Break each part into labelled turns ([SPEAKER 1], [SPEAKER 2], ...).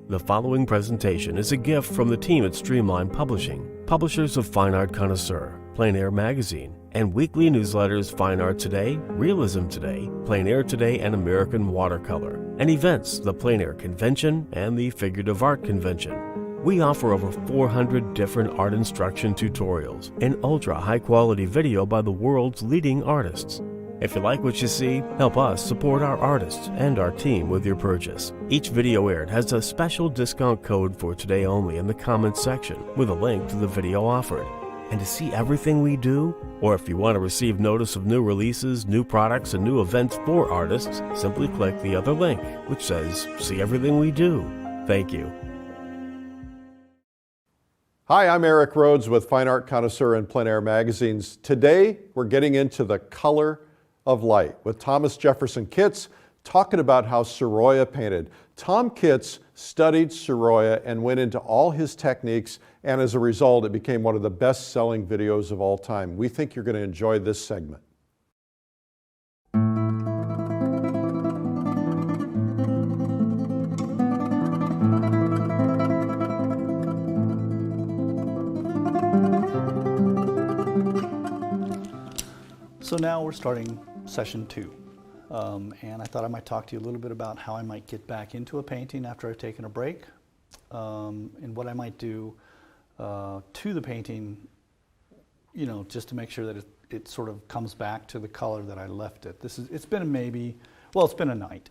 [SPEAKER 1] The following presentation is a gift from the team at Streamline Publishing, publishers of Fine Art Connoisseur, Plein Air Magazine, and weekly newsletters Fine Art Today, Realism Today, Plein Air Today, and American Watercolor, and events, the Plein Air Convention and the Figurative Art Convention. We offer over 400 different art instruction tutorials and ultra-high-quality video by the world's leading artists. If you like what you see, help us support our artists and our team with your purchase. Each video aired has a special discount code for today only in the comments section with a link to the video offered. And to see everything we do, or if you want to receive notice of new releases, new products, and new events for artists, simply click the other link, which says, "See everything we do." Thank you.
[SPEAKER 2] Hi, I'm Eric Rhodes with Fine Art Connoisseur and Plein Air Magazines. Today, we're getting into the color of light with Thomas Jefferson Kitts talking about how Sorolla painted. Tom Kitts studied Sorolla and went into all his techniques, and as a result, it became one of the best-selling videos of all time. We think you're going to enjoy this segment.
[SPEAKER 3] So now we're starting session 2, and I thought I might talk to you a little bit about how I might get back into a painting after I've taken a break, and what I might do to the painting, you know, just to make sure that it sort of comes back to the color that I left it. It's been a night,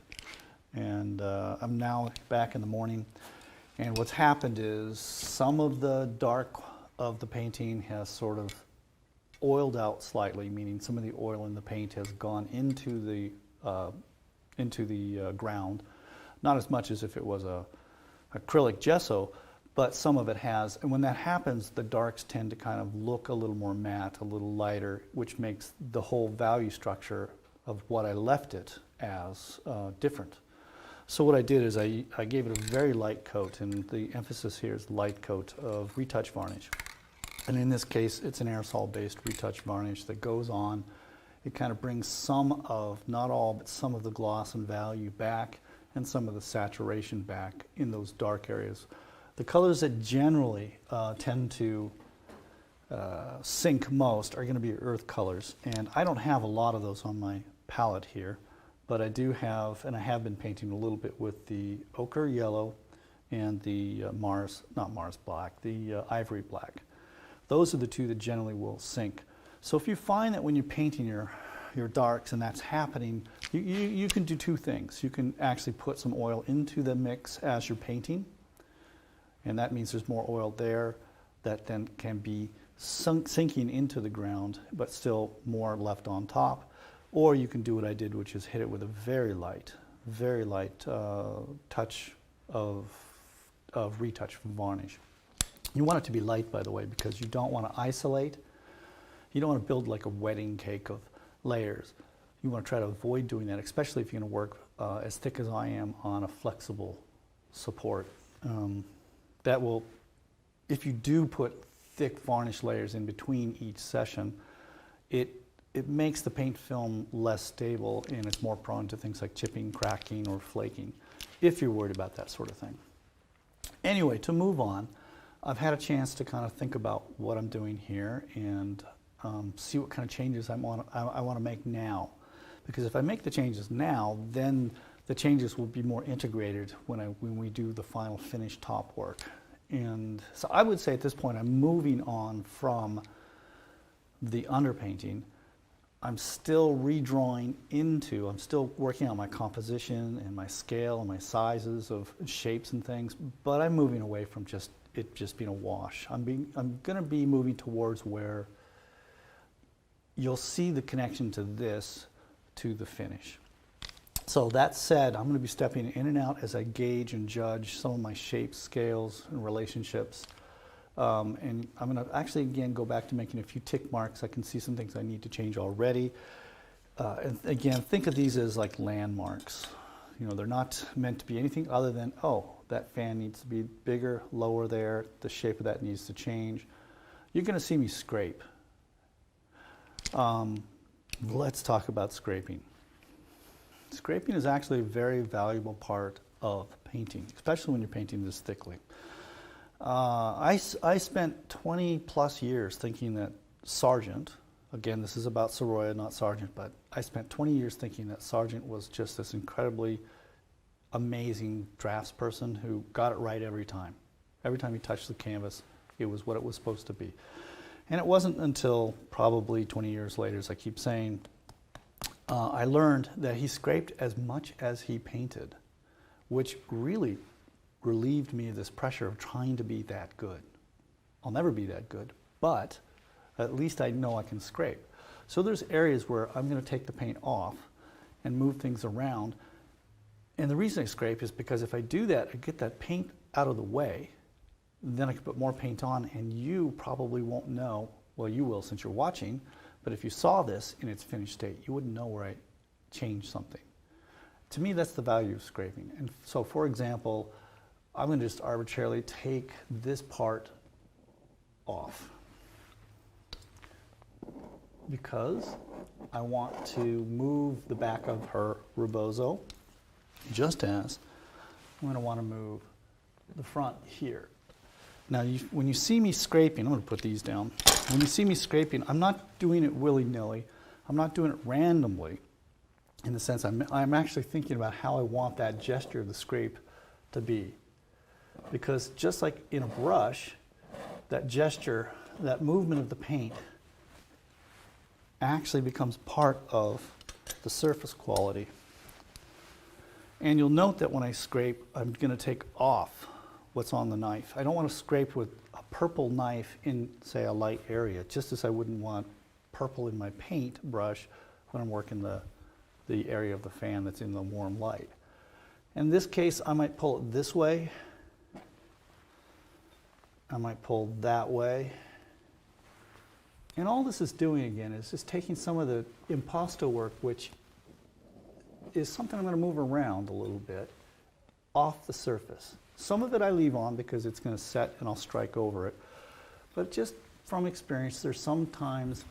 [SPEAKER 3] and I'm now back in the morning, and what's happened is some of the dark of the painting has sort of oiled out slightly, meaning some of the oil in the paint has gone into the ground. Not as much as if it was a acrylic gesso, but some of it has. And when that happens, the darks tend to kind of look a little more matte, a little lighter, which makes the whole value structure of what I left it as different. So what I did is I gave it a very light coat, and the emphasis here is light coat of retouch varnish. And in this case, it's an aerosol-based retouch varnish that goes on. It kind of brings some of, not all, but some of the gloss and value back, and some of the saturation back in those dark areas. The colors that generally tend to sink most are going to be earth colors, and I don't have a lot of those on my palette here, but I do have, and I have been painting a little bit with the ochre yellow and the the ivory black. Those are the two that generally will sink. So if you find that when you're painting your darks and that's happening, you can do two things. You can actually put some oil into the mix as you're painting, and that means there's more oil there that then can be sinking into the ground, but still more left on top. Or you can do what I did, which is hit it with a very light touch of retouch from varnish. You want it to be light, by the way, because you don't want to isolate. You don't want to build like a wedding cake of layers. You want to try to avoid doing that, especially if you're going to work as thick as I am on a flexible support. That will, if you do put thick varnish layers in between each session, it makes the paint film less stable, and it's more prone to things like chipping, cracking, or flaking, if you're worried about that sort of thing. Anyway, to move on, I've had a chance to kind of think about what I'm doing here and see what kind of changes I want to make now. Because if I make the changes now, then the changes will be more integrated when we do the final finished top work. And so I would say at this point I'm moving on from the underpainting. I'm still redrawing into, I'm still working on my composition and my scale and my sizes of shapes and things, but I'm moving away from it just being a wash. I'm going to be moving towards where you'll see the connection to this to the finish. So that said, I'm going to be stepping in and out as I gauge and judge some of my shapes, scales, and relationships. And I'm going to actually again go back to making a few tick marks. I can see some things I need to change already. And again, think of these as like landmarks. You know, they're not meant to be anything other than, oh, that fan needs to be bigger, lower there, the shape of that needs to change. You're going to see me scrape. Let's talk about scraping. Scraping is actually a very valuable part of painting. painting, especially when you're painting this thickly. I spent 20 plus years thinking that Sargent, again, this is about Sorolla, not Sargent, but I spent 20 years thinking that Sargent was just this incredibly amazing draftsperson who got it right every time. Every time he touched the canvas, it was what it was supposed to be. And it wasn't until probably 20 years later, as I keep saying, I learned that he scraped as much as he painted, which really relieved me of this pressure of trying to be that good. I'll never be that good, but at least I know I can scrape. So there's areas where I'm going to take the paint off and move things around. And the reason I scrape is because if I do that, I get that paint out of the way, then I can put more paint on, and you probably won't know, well, you will since you're watching, but if you saw this in its finished state, you wouldn't know where I changed something. To me, that's the value of scraping. And so, for example, I'm going to just arbitrarily take this part off because I want to move the back of her rebozo, just as I'm going to want to move the front here. Now, when you see me scraping, I'm going to put these down. When you see me scraping, I'm not doing it willy-nilly. I'm not doing it randomly. In the sense, I'm actually thinking about how I want that gesture of the scrape to be. Because just like in a brush, that gesture, that movement of the paint actually becomes part of the surface quality. And you'll note that when I scrape, I'm going to take off what's on the knife. I don't want to scrape with a purple knife in, say, a light area, just as I wouldn't want purple in my paint brush when I'm working the area of the fan that's in the warm light. In this case, I might pull it this way. I might pull that way. And all this is doing, again, is just taking some of the impasto work, which is something I'm going to move around a little bit, off the surface. Some of it I leave on because it's going to set and I'll strike over it. But just from experience, there's sometimes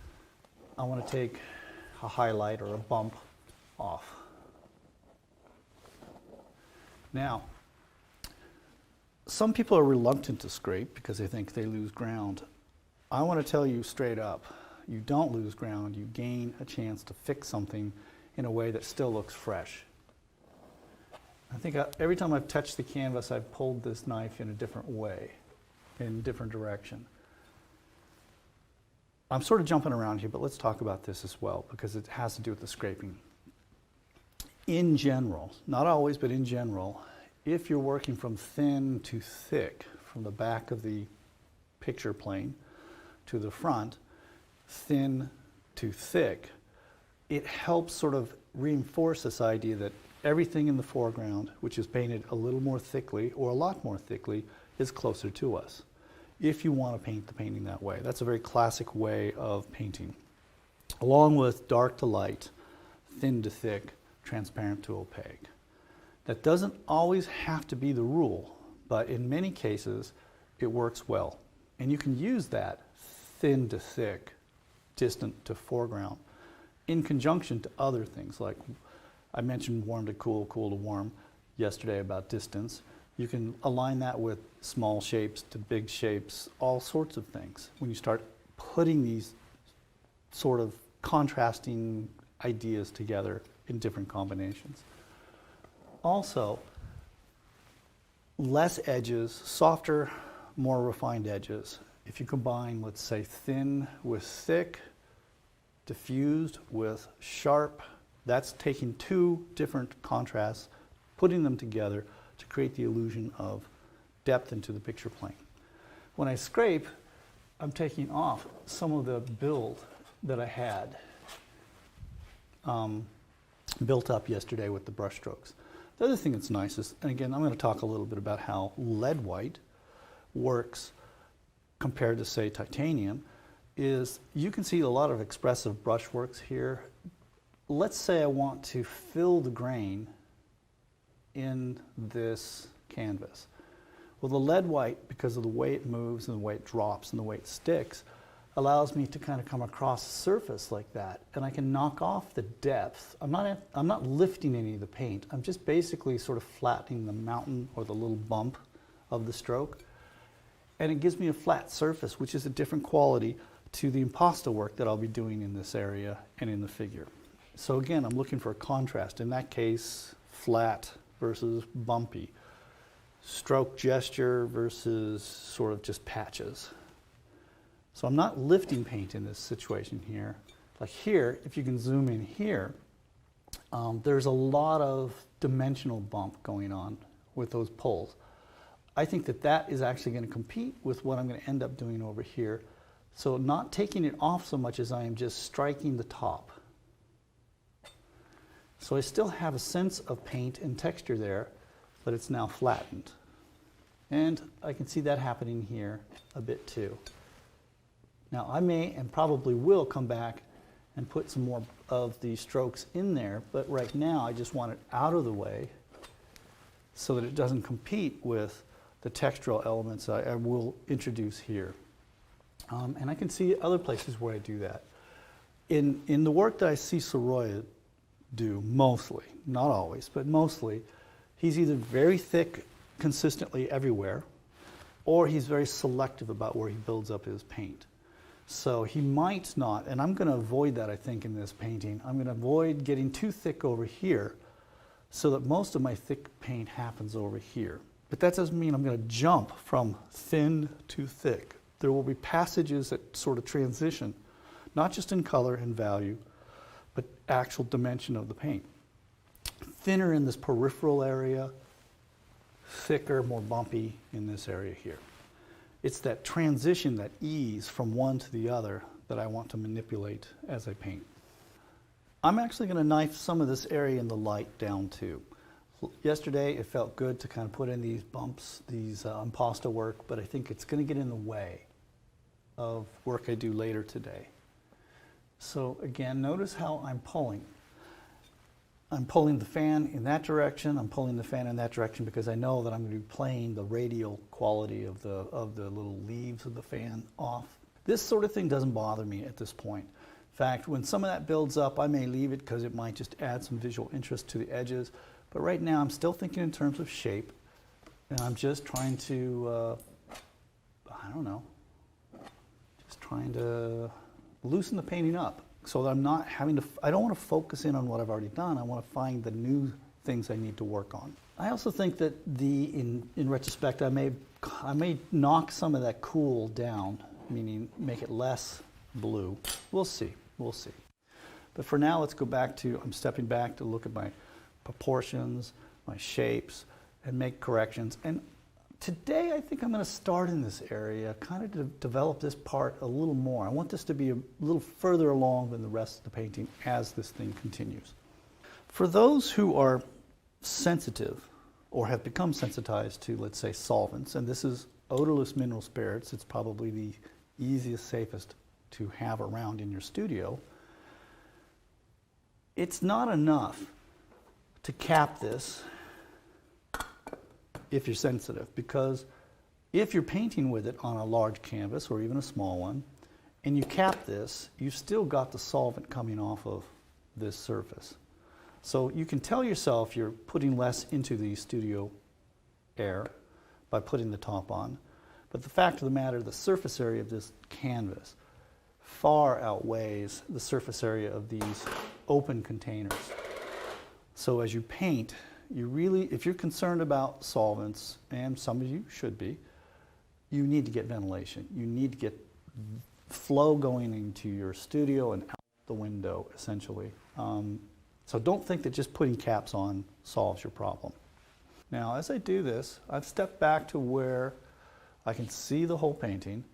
[SPEAKER 3] I want to take a highlight or a bump off. Now, some people are reluctant to scrape because they think they lose ground. I want to tell you straight up, you don't lose ground, you gain a chance to fix something in a way that still looks fresh. I think every time I've touched the canvas, I've pulled this knife in a different way, in a different direction. I'm sort of jumping around here, but let's talk about this as well, because it has to do with the scraping. In general, not always, but in general, if you're working from thin to thick, from the back of the picture plane to the front, thin to thick, it helps sort of reinforce this idea that everything in the foreground, which is painted a little more thickly or a lot more thickly, is closer to us, if you want to paint the painting that way. That's a very classic way of painting. Along with dark to light, thin to thick, transparent to opaque. That doesn't always have to be the rule, but in many cases, it works well. And you can use that thin to thick, distant to foreground, in conjunction to other things. Like I mentioned warm to cool, cool to warm yesterday about distance. You can align that with small shapes to big shapes, all sorts of things. When you start putting these sort of contrasting ideas together in different combinations. Also, less edges, softer, more refined edges. If you combine, let's say, thin with thick, diffused with sharp, that's taking two different contrasts, putting them together to create the illusion of depth into the picture plane. When I scrape, I'm taking off some of the build that I had built up yesterday with the brush strokes. The other thing that's nice is, and again, I'm going to talk a little bit about how lead white works compared to, say, titanium, is you can see a lot of expressive brush works here. Let's say I want to fill the grain in this canvas. Well, the lead white, because of the way it moves and the way it drops and the way it sticks, allows me to kind of come across a surface like that, and I can knock off the depth. I'm not lifting any of the paint. I'm just basically sort of flattening the mountain or the little bump of the stroke, and it gives me a flat surface, which is a different quality to the impasto work that I'll be doing in this area and in the figure. So again, I'm looking for a contrast. In that case, flat versus bumpy. Stroke gesture versus sort of just patches. So I'm not lifting paint in this situation here. Like here, if you can zoom in here, there's a lot of dimensional bump going on with those pulls. I think that that is actually going to compete with what I'm going to end up doing over here. So not taking it off so much as I am just striking the top. So I still have a sense of paint and texture there, but it's now flattened. And I can see that happening here a bit too. Now I may and probably will come back and put some more of the strokes in there, but right now I just want it out of the way so that it doesn't compete with the textural elements I will introduce here. And I can see other places where I do that. In the work that I see Sorolla do mostly, not always, but mostly, he's either very thick consistently everywhere, or he's very selective about where he builds up his paint. So he might not, and I'm going to avoid that I think in this painting, I'm going to avoid getting too thick over here so that most of my thick paint happens over here. But that doesn't mean I'm going to jump from thin to thick. There will be passages that sort of transition, not just in color and value, but actual dimension of the paint. Thinner in this peripheral area, thicker, more bumpy in this area here. It's that transition, that ease from one to the other that I want to manipulate as I paint. I'm actually going to knife some of this area in the light down too. Yesterday it felt good to kind of put in these bumps, these impasto work, but I think it's going to get in the way of work I do later today. So again, notice how I'm pulling. I'm pulling the fan in that direction, I'm pulling the fan in that direction because I know that I'm going to be playing the radial quality of the little leaves of the fan off. This sort of thing doesn't bother me at this point. In fact, when some of that builds up, I may leave it because it might just add some visual interest to the edges. But right now, I'm still thinking in terms of shape, and I'm just trying to, I don't know, just trying to loosen the painting up so that I'm not having to, I don't want to focus in on what I've already done. I want to find the new things I need to work on. I also think that in retrospect, I may knock some of that cool down, meaning make it less blue. We'll see, we'll see. But for now, let's go back to, I'm stepping back to look at my proportions, my shapes, and make corrections. And today, I think I'm going to start in this area, kind of to develop this part a little more. I want this to be a little further along than the rest of the painting as this thing continues. For those who are sensitive or have become sensitized to, let's say, solvents, and this is odorless mineral spirits, it's probably the easiest, safest to have around in your studio, it's not enough to cap this if you're sensitive, because if you're painting with it on a large canvas or even a small one, and you cap this, you've still got the solvent coming off of this surface. So you can tell yourself you're putting less into the studio air by putting the top on, but the fact of the matter, the surface area of this canvas far outweighs the surface area of these open containers. So as you paint, you really, if you're concerned about solvents, and some of you should be, you need to get ventilation. You need to get flow going into your studio and out the window, essentially. So don't think that just putting caps on solves your problem. Now, as I do this, I've stepped back to where I can see the whole painting,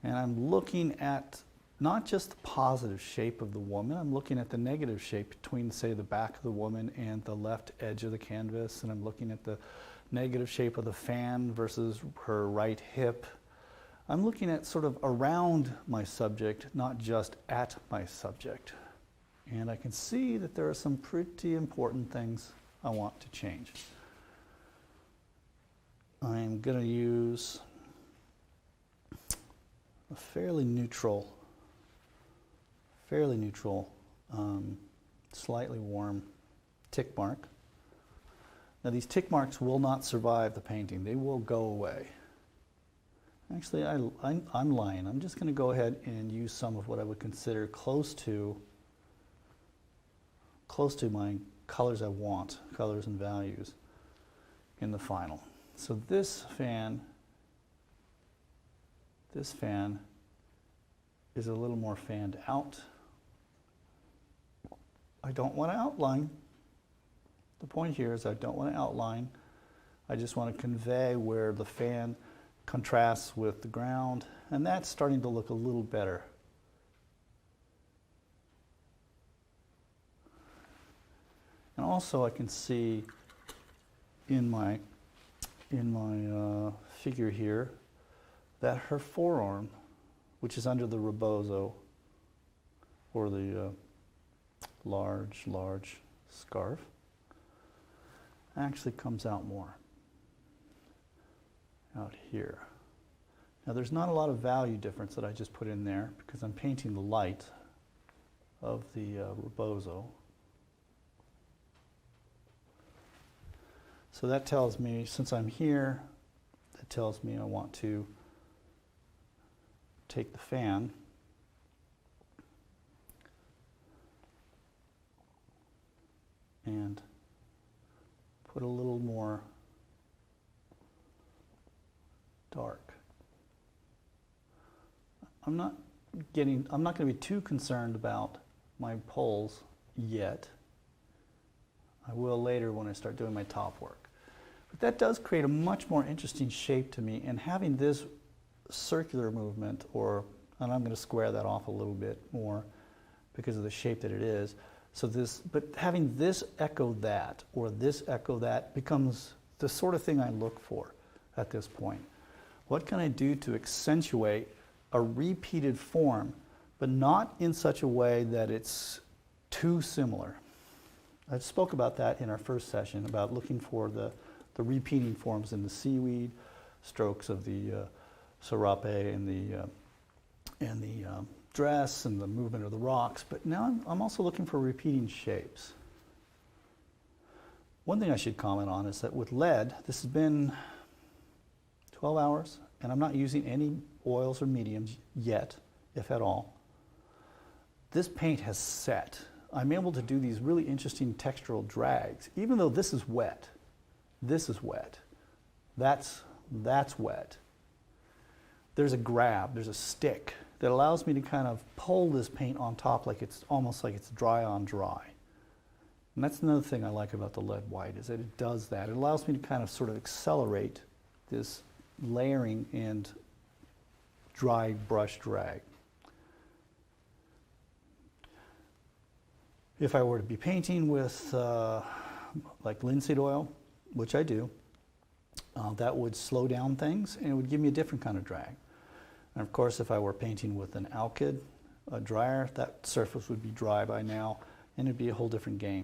[SPEAKER 3] and I'm looking at not just the positive shape of the woman, I'm looking at the negative shape between, say, the back of the woman and the left edge of the canvas, and I'm looking at the negative shape of the fan versus her right hip. I'm looking at sort of around my subject, not just at my subject. And I can see that there are some pretty important things I want to change. I'm going to use a fairly neutral, slightly warm tick mark. Now these tick marks will not survive the painting. They will go away. Actually, I'm lying. I'm just going to go ahead and use some of what I would consider close to my colors I want, colors and values in the final. So this fan is a little more fanned out. I don't want to outline. The point here is I don't want to outline. I just want to convey where the fan contrasts with the ground, and that's starting to look a little better. And also I can see in my figure here that her forearm, which is under the rebozo, or the large scarf, actually comes out more out here. Now there's not a lot of value difference that I just put in there because I'm painting the light of the rebozo. So that tells me, since I'm here, that tells me I want to take the fan and put a little more dark. I'm not going to be too concerned about my poles yet. I will later when I start doing my top work. But that does create a much more interesting shape to me, and having this circular movement, and I'm going to square that off a little bit more because of the shape that it is. So but having this echo that, or this echo that, becomes the sort of thing I look for at this point. What can I do to accentuate a repeated form, but not in such a way that it's too similar? I spoke about that in our first session, about looking for the repeating forms in the seaweed, strokes of the serape and the dress and the movement of the rocks, but now I'm also looking for repeating shapes. One thing I should comment on is that with lead, this has been 12 hours, and I'm not using any oils or mediums yet, if at all. This paint has set. I'm able to do these really interesting textural drags, even though this is wet. This is wet. That's wet. There's a grab, there's a stick that allows me to kind of pull this paint on top like it's almost like it's dry on dry. And that's another thing I like about the lead white, is that it does that. It allows me to kind of sort of accelerate this layering and dry brush drag. If I were to be painting with like linseed oil, which I do, that would slow down things and it would give me a different kind of drag. And of course, if I were painting with an alkyd, a dryer, that surface would be dry by now and it'd be a whole different game.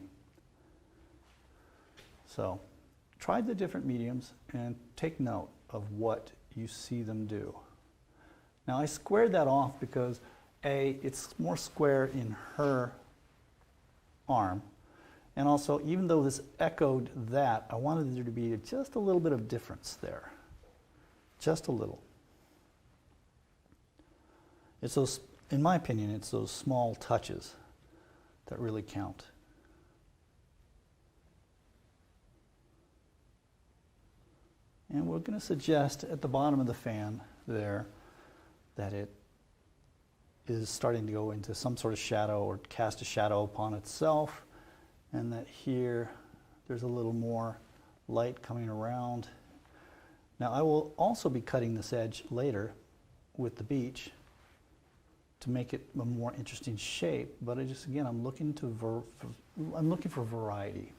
[SPEAKER 3] So try the different mediums and take note of what you see them do. Now I squared that off because it's more square in her arm, and also even though this echoed that, I wanted there to be just a little bit of difference there, just a little. It's those, in my opinion, it's those small touches that really count. And we're going to suggest at the bottom of the fan there that it is starting to go into some sort of shadow or cast a shadow upon itself, and that here there's a little more light coming around. Now I will also be cutting this edge later with the beach to make it a more interesting shape, but I'm looking for variety.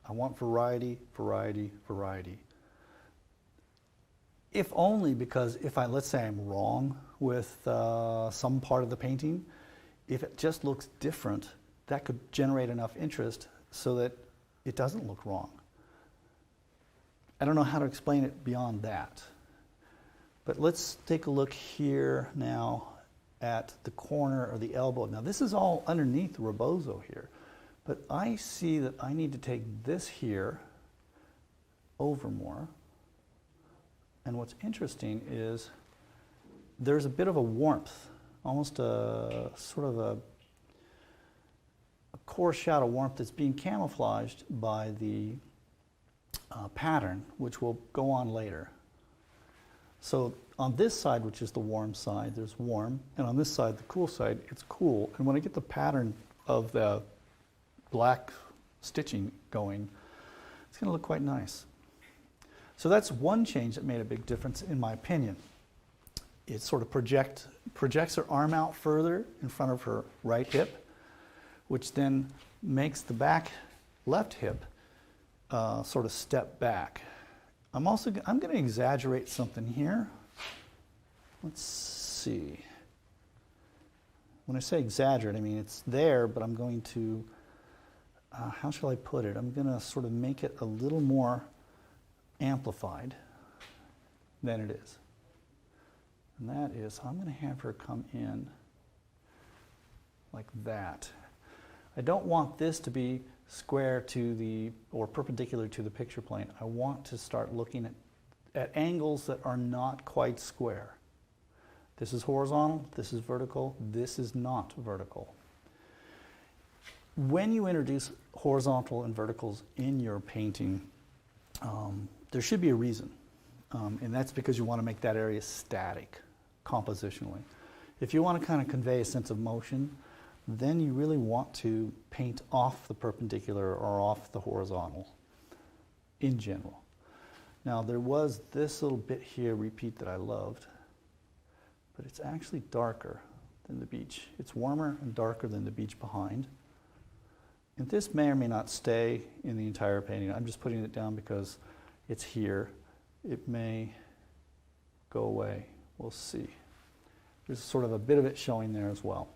[SPEAKER 3] I want variety, variety, variety. If only because let's say I'm wrong with some part of the painting, if it just looks different, that could generate enough interest so that it doesn't look wrong. I don't know how to explain it beyond that. But let's take a look here now at the corner or the elbow. Now this is all underneath the rebozo here, but I see that I need to take this here over more. And what's interesting is there's a bit of a warmth, almost a sort of a coarse shadow warmth that's being camouflaged by the pattern, which will go on later. So on this side, which is the warm side, there's warm, and on this side, the cool side, it's cool. And when I get the pattern of the black stitching going, it's going to look quite nice. So that's one change that made a big difference, in my opinion. It sort of projects her arm out further in front of her right hip, which then makes the back left hip sort of step back. I'm going to exaggerate something here. Let's see. When I say exaggerate, I mean it's there, but I'm going to, how shall I put it? I'm going to sort of make it a little more amplified than it is. And that is, I'm going to have her come in like that. I don't want this to be square to the, or perpendicular to the picture plane. I want to start looking at angles that are not quite square. This is horizontal, this is vertical, this is not vertical. When you introduce horizontal and verticals in your painting, there should be a reason. And that's because you want to make that area static compositionally. If you want to kind of convey a sense of motion, then you really want to paint off the perpendicular or off the horizontal in general. Now there was this little bit here, repeat, that I loved, but it's actually darker than the beach. It's warmer and darker than the beach behind. And this may or may not stay in the entire painting. I'm just putting it down because it's here. It may go away. We'll see. There's sort of a bit of it showing there as well.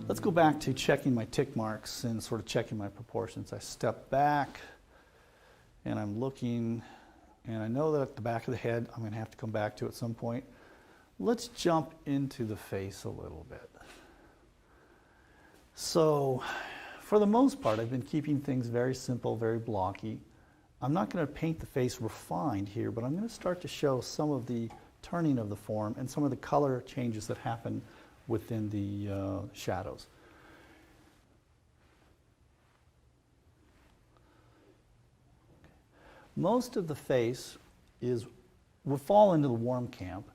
[SPEAKER 3] Let's go back to checking my tick marks and sort of checking my proportions. I step back and I'm looking, and I know that at the back of the head I'm going to have to come back to at some point. Let's jump into the face a little bit. So for the most part, I've been keeping things very simple, very blocky. I'm not going to paint the face refined here, but I'm going to start to show some of the turning of the form and some of the color changes that happen within the shadows. Most of the face will fall into the warm camp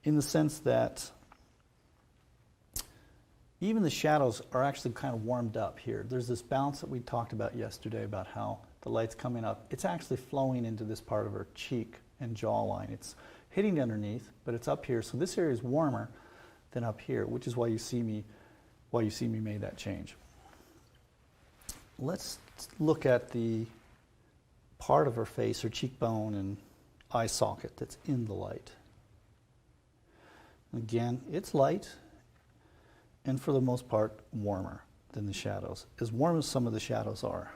[SPEAKER 3] in the sense that even the shadows are actually kind of warmed up here. There's this bounce that we talked about yesterday about how the light's coming up. It's actually flowing into this part of her cheek and jawline. It's hitting underneath, but it's up here. So this area is warmer than up here, which is why you see me made that change. Let's look at the part of her face, her cheekbone and eye socket that's in the light. Again, it's light, and for the most part, warmer than the shadows, as warm as some of the shadows are.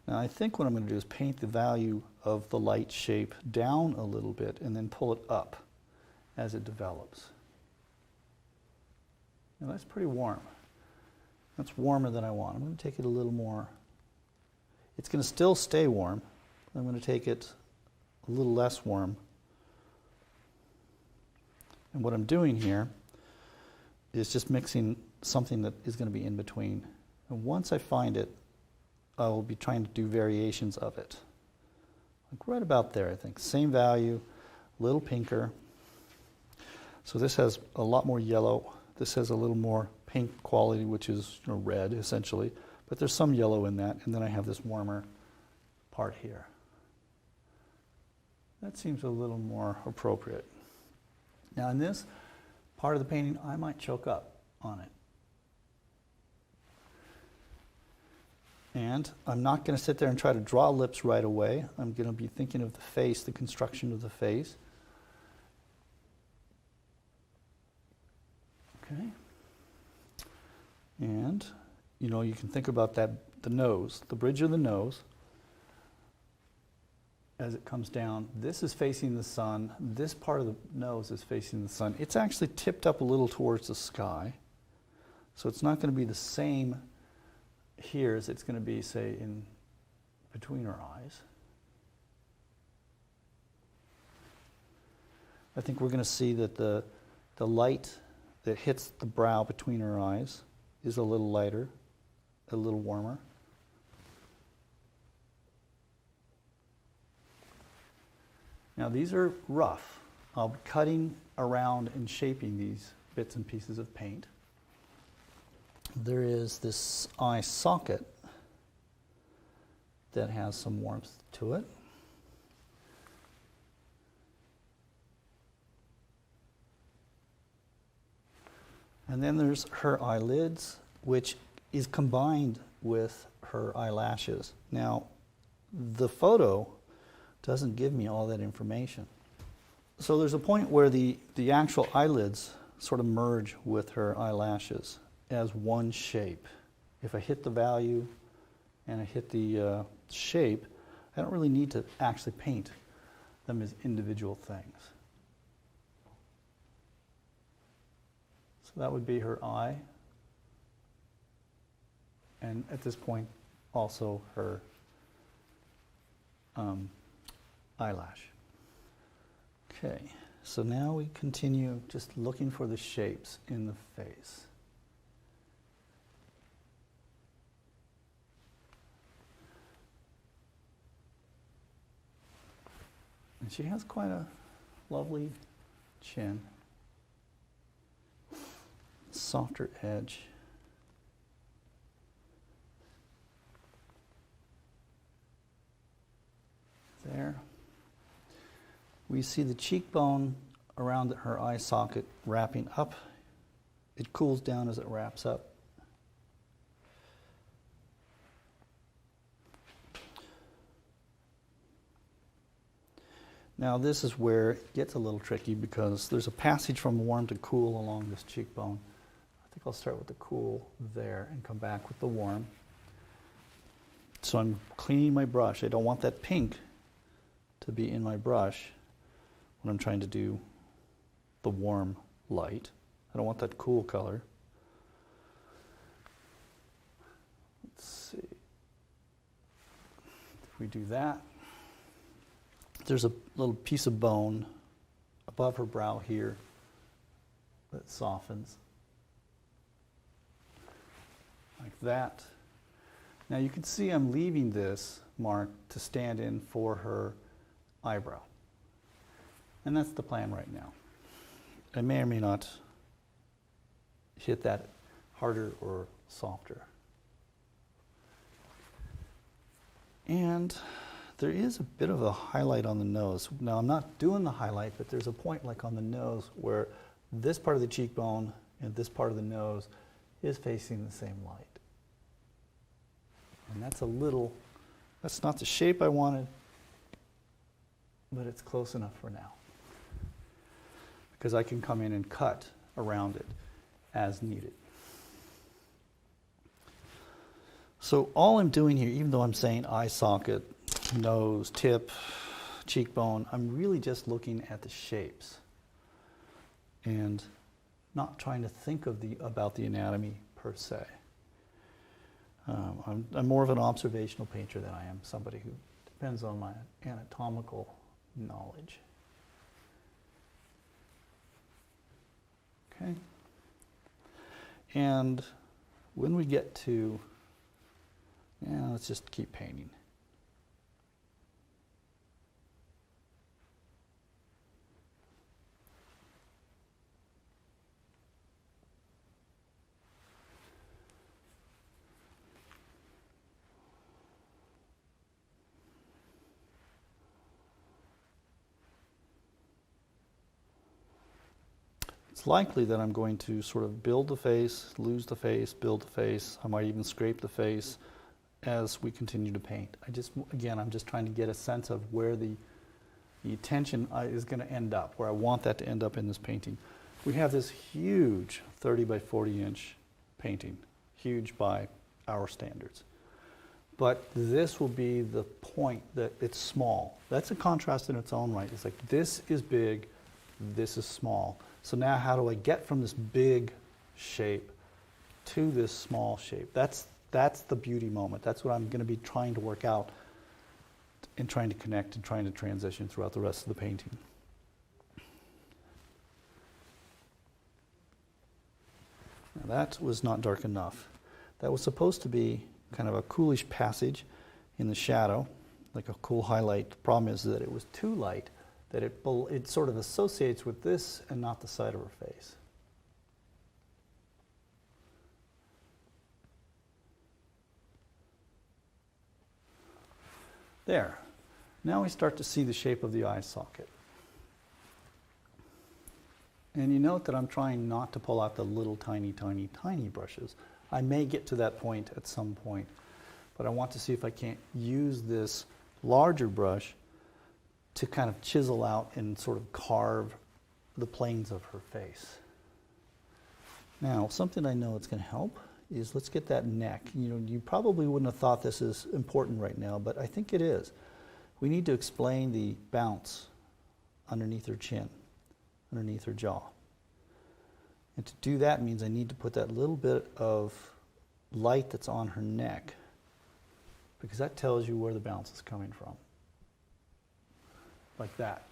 [SPEAKER 3] Now I think what I'm going to do is paint the value of the light shape down a little bit and then pull it up as it develops. Now that's pretty warm. That's warmer than I want. I'm going to take it a little more. It's going to still stay warm. I'm going to take it a little less warm. And what I'm doing here is just mixing something that is going to be in between. And once I find it, I will be trying to do variations of it. Like right about there, I think. Same value, a little pinker. So this has a lot more yellow. This has a little more pink quality, which is red, essentially. But there's some yellow in that. And then I have this warmer part here. That seems a little more appropriate. Now in this part of the painting, I might choke up on it. And I'm not going to sit there and try to draw lips right away. I'm going to be thinking of the face, the construction of the face. And, you know, you can think about that, the nose, the bridge of the nose, as it comes down. This is facing the sun. This part of the nose is facing the sun. It's actually tipped up a little towards the sky. So it's not going to be the same here as it's going to be, say, in between our eyes. I think we're going to see that the light that hits the brow between our eyes is a little lighter, a little warmer. Now these are rough. I'll be cutting around and shaping these bits and pieces of paint. There is this eye socket that has some warmth to it. And then there's her eyelids, which is combined with her eyelashes. Now, the photo doesn't give me all that information. So there's a point where the actual eyelids sort of merge with her eyelashes as one shape. If I hit the value and I hit the shape, I don't really need to actually paint them as individual things. So that would be her eye, and at this point also her eyelash. Okay, so now we continue just looking for the shapes in the face. And she has quite a lovely chin, softer edge. There. We see the cheekbone around her eye socket wrapping up. It cools down as it wraps up. Now this is where it gets a little tricky because there's a passage from warm to cool along this cheekbone. I think I'll start with the cool there and come back with the warm. So I'm cleaning my brush. I don't want that pink to be in my brush when I'm trying to do the warm light. I don't want that cool color. Let's see. If we do that, there's a little piece of bone above her brow here that softens. Like that. Now you can see I'm leaving this mark to stand in for her eyebrow. And that's the plan right now. I may or may not hit that harder or softer. And there is a bit of a highlight on the nose. Now I'm not doing the highlight, but there's a point like on the nose where this part of the cheekbone and this part of the nose is facing the same light. And that's a little, that's not the shape I wanted, but it's close enough for now. Because I can come in and cut around it as needed. So all I'm doing here, even though I'm saying eye socket, nose, tip, cheekbone, I'm really just looking at the shapes and not trying to think about the anatomy per se. I'm more of an observational painter than I am somebody who depends on my anatomical knowledge. Okay. And when we get to, let's just keep painting. It's likely that I'm going to sort of build the face, lose the face, build the face. I might even scrape the face as we continue to paint. I'm just trying to get a sense of where the attention is going to end up, where I want that to end up in this painting. We have this huge 30 by 40 inch painting. huge by our standards. But this will be the point that it's small. That's a contrast in its own right. It's like, this is big, this is small. So now how do I get from this big shape to this small shape? That's the beauty moment. That's what I'm going to be trying to work out and trying to connect and trying to transition throughout the rest of the painting. Now that was not dark enough. That was supposed to be kind of a coolish passage in the shadow, like a cool highlight. The problem is that it was too light, that it sort of associates with this and not the side of her face. There. Now we start to see the shape of the eye socket. And you note that I'm trying not to pull out the little tiny, tiny, tiny brushes. I may get to that point at some point, but I want to see if I can't use this larger brush to kind of chisel out and sort of carve the planes of her face. Now, something I know that's going to help is, let's get that neck. You know, you probably wouldn't have thought this is important right now, but I think it is. We need to explain the bounce underneath her chin, underneath her jaw. And to do that means I need to put that little bit of light that's on her neck, because that tells you where the bounce is coming from. Like that.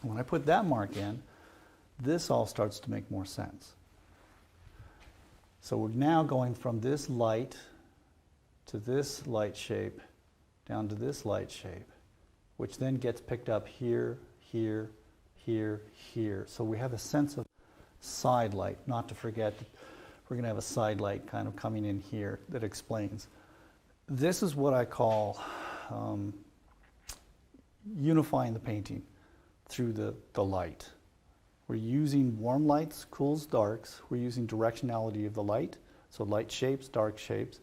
[SPEAKER 3] When I put that mark in, this all starts to make more sense. So we're now going from this light to this light shape, down to this light shape, which then gets picked up here, here, here, here. So we have a sense of side light. Not to forget, we're going to have a side light kind of coming in here that explains. This is what I call unifying the painting through the light. We're using warm lights, cools, darks. We're using directionality of the light, so light shapes, dark shapes.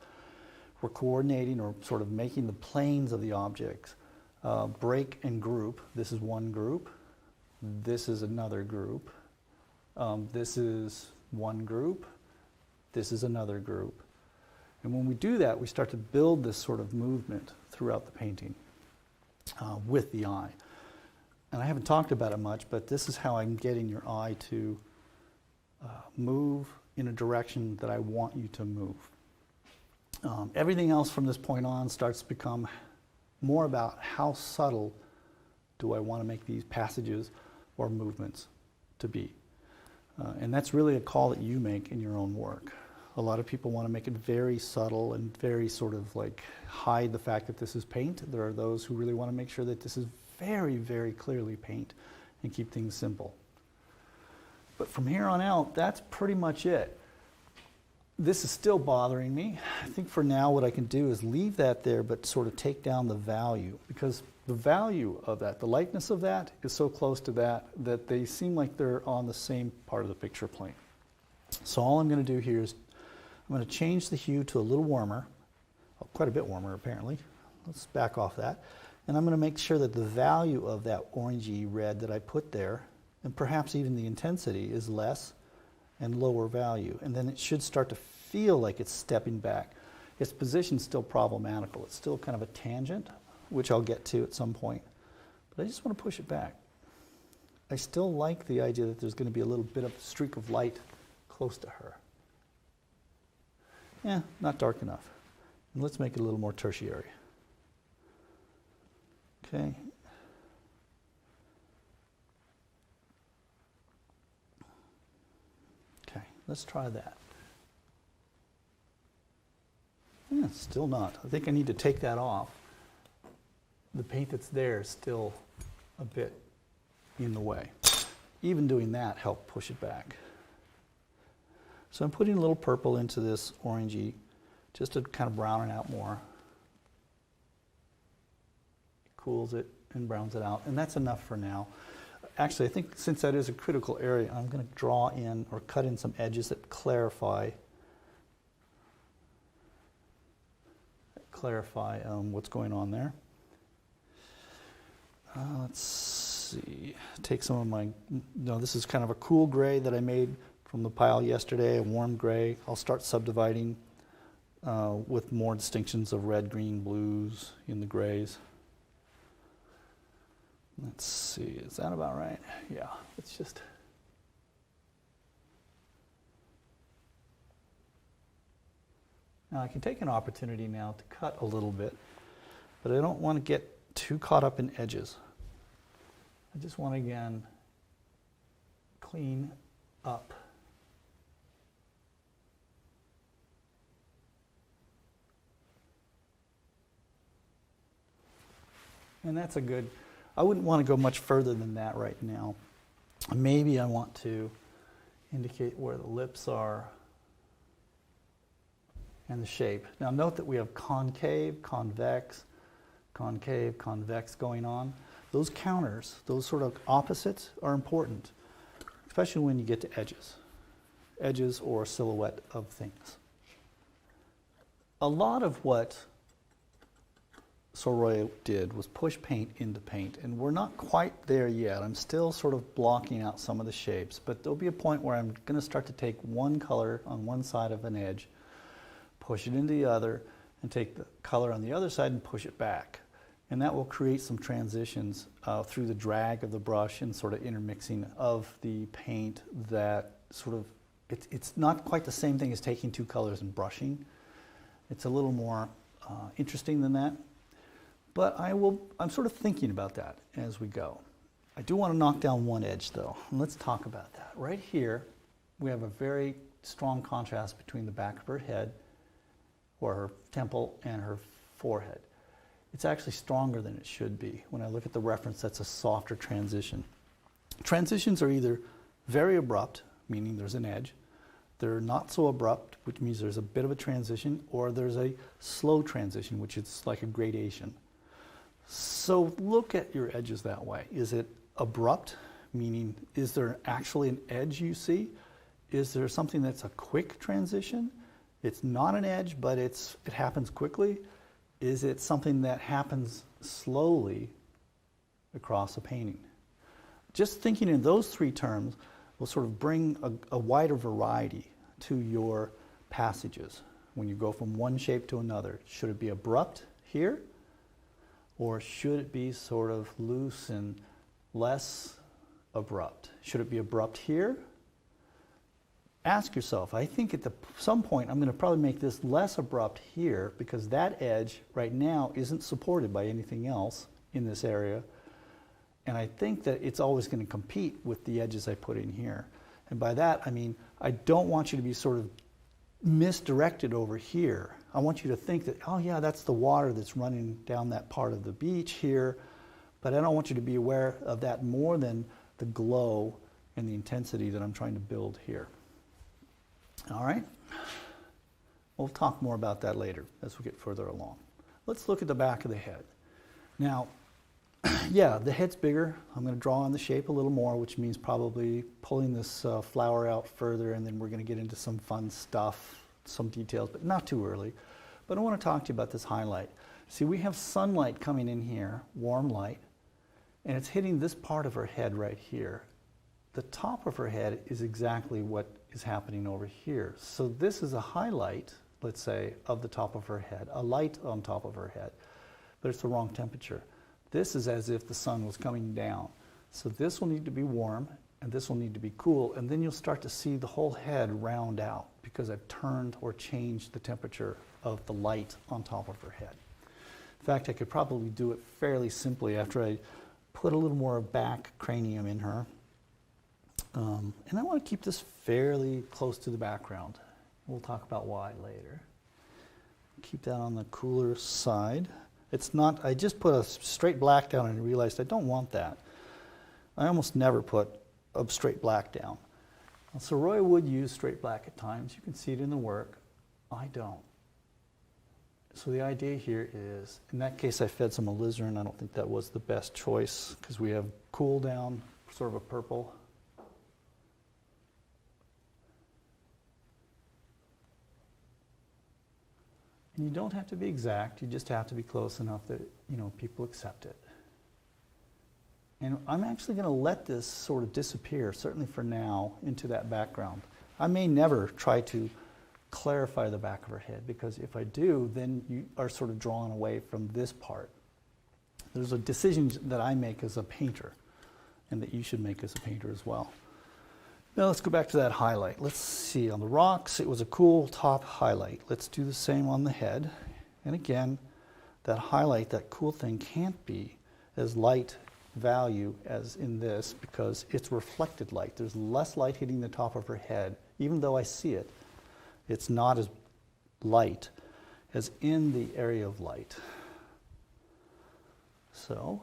[SPEAKER 3] We're coordinating or sort of making the planes of the objects break and group. This is one group. This is another group. This is one group. This is another group. And when we do that, we start to build this sort of movement throughout the painting with the eye. And I haven't talked about it much, but this is how I'm getting your eye to move in a direction that I want you to move. Everything else from this point on starts to become more about how subtle do I want to make these passages or movements to be. And that's really a call that you make in your own work. A lot of people want to make it very subtle and very sort of like hide the fact that this is paint. There are those who really want to make sure that this is very, very clearly paint and keep things simple. But from here on out, that's pretty much it. This is still bothering me. I think for now what I can do is leave that there but sort of take down the value, because the value of that, the lightness of that is so close to that that they seem like they're on the same part of the picture plane. So all I'm going to do here is I'm going to change the hue to a little warmer, quite a bit warmer apparently. Let's back off that. And I'm going to make sure that the value of that orangey red that I put there, and perhaps even the intensity, is less and lower value. And then it should start to feel like it's stepping back. Its position's still problematical. It's still kind of a tangent, which I'll get to at some point. But I just want to push it back. I still like the idea that there's going to be a little bit of a streak of light close to her. Yeah, not dark enough. And let's make it a little more tertiary. Okay. Okay, let's try that. Yeah, still not. I think I need to take that off. The paint that's there is still a bit in the way. Even doing that helped push it back. So I'm putting a little purple into this orangey just to kind of brown it out more. Cools it and browns it out, and that's enough for now. Actually, I think since that is a critical area, I'm going to draw in or cut in some edges that clarify what's going on there. Let's see. Take some of my, no, this is kind of a cool gray that I made from the pile yesterday, a warm gray. I'll start subdividing with more distinctions of red, green, blues in the grays. Let's see, is that about right? Yeah, it's just... Now I can take an opportunity now to cut a little bit, but I don't want to get too caught up in edges. I just want to, again, clean up. And that's a good, I wouldn't want to go much further than that right now. Maybe I want to indicate where the lips are and the shape. Now note that we have concave, convex going on. Those counters, those sort of opposites are important, especially when you get to edges or silhouette of things. A lot of what Sorolla did was push paint into paint, and we're not quite there yet. I'm still sort of blocking out some of the shapes, but there'll be a point where I'm going to start to take one color on one side of an edge, push it into the other, and take the color on the other side and push it back. And that will create some transitions through the drag of the brush and sort of intermixing of the paint that sort of, it's not quite the same thing as taking two colors and brushing. It's a little more interesting than that. But I'm sort of thinking about that as we go. I do want to knock down one edge though, and let's talk about that. Right here, we have a very strong contrast between the back of her head, or her temple, and her forehead. It's actually stronger than it should be. When I look at the reference, that's a softer transition. Transitions are either very abrupt, meaning there's an edge, they're not so abrupt, which means there's a bit of a transition, or there's a slow transition, which is like a gradation. So look at your edges that way. Is it abrupt, meaning is there actually an edge you see? Is there something that's a quick transition? It's not an edge, but it happens quickly. Is it something that happens slowly across a painting? Just thinking in those three terms will sort of bring a wider variety to your passages when you go from one shape to another. Should it be abrupt here? Or should it be sort of loose and less abrupt? Should it be abrupt here? Ask yourself. I think at some point I'm going to probably make this less abrupt here because that edge right now isn't supported by anything else in this area. And I think that it's always going to compete with the edges I put in here. And by that I mean I don't want you to be sort of misdirected over here. I want you to think that, oh yeah, that's the water that's running down that part of the beach here, but I don't want you to be aware of that more than the glow and the intensity that I'm trying to build here. All right? We'll talk more about that later as we get further along. Let's look at the back of the head. Now, yeah, the head's bigger. I'm going to draw on the shape a little more, which means probably pulling this flower out further, and then we're going to get into some fun stuff, some details, but not too early. But I want to talk to you about this highlight. See, we have sunlight coming in here, warm light, and it's hitting this part of her head right here. The top of her head is exactly what is happening over here. So this is a highlight, let's say, of the top of her head, a light on top of her head, but it's the wrong temperature. This is as if the sun was coming down. So this will need to be warm, and this will need to be cool, and then you'll start to see the whole head round out because I've turned or changed the temperature of the light on top of her head. In fact, I could probably do it fairly simply after I put a little more back cranium in her. And I want to keep this fairly close to the background. We'll talk about why later. Keep that on the cooler side. It's not, I just put a straight black down and realized I don't want that. I almost never put a straight black down. Sorolla would use straight black at times. You can see it in the work. I don't. So the idea here is, in that case I fed some alizarin. I don't think that was the best choice because we have cool down, sort of a purple. And you don't have to be exact, you just have to be close enough that, you know, people accept it. And I'm actually going to let this sort of disappear, certainly for now, into that background. I may never try to clarify the back of her head, because if I do, then you are sort of drawn away from this part. There's a decision that I make as a painter, and that you should make as a painter as well. Now let's go back to that highlight. Let's see, on the rocks, it was a cool top highlight. Let's do the same on the head. And again, that highlight, that cool thing, can't be as light value as in this, because it's reflected light. There's less light hitting the top of her head. Even though I see it, it's not as light as in the area of light. So,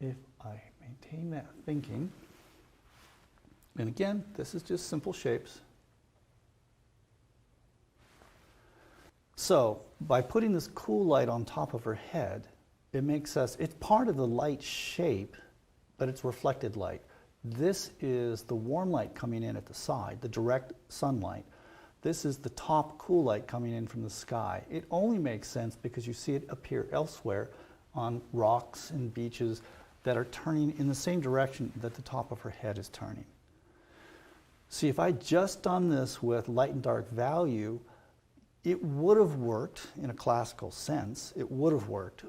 [SPEAKER 3] if I maintain that thinking, and again, this is just simple shapes. So, by putting this cool light on top of her head, it makes us, it's part of the light shape, but it's reflected light. This is the warm light coming in at the side, the direct sunlight. This is the top cool light coming in from the sky. It only makes sense because you see it appear elsewhere on rocks and beaches that are turning in the same direction that the top of her head is turning. See, if I just done this with light and dark value, it would have worked in a classical sense. It would have worked,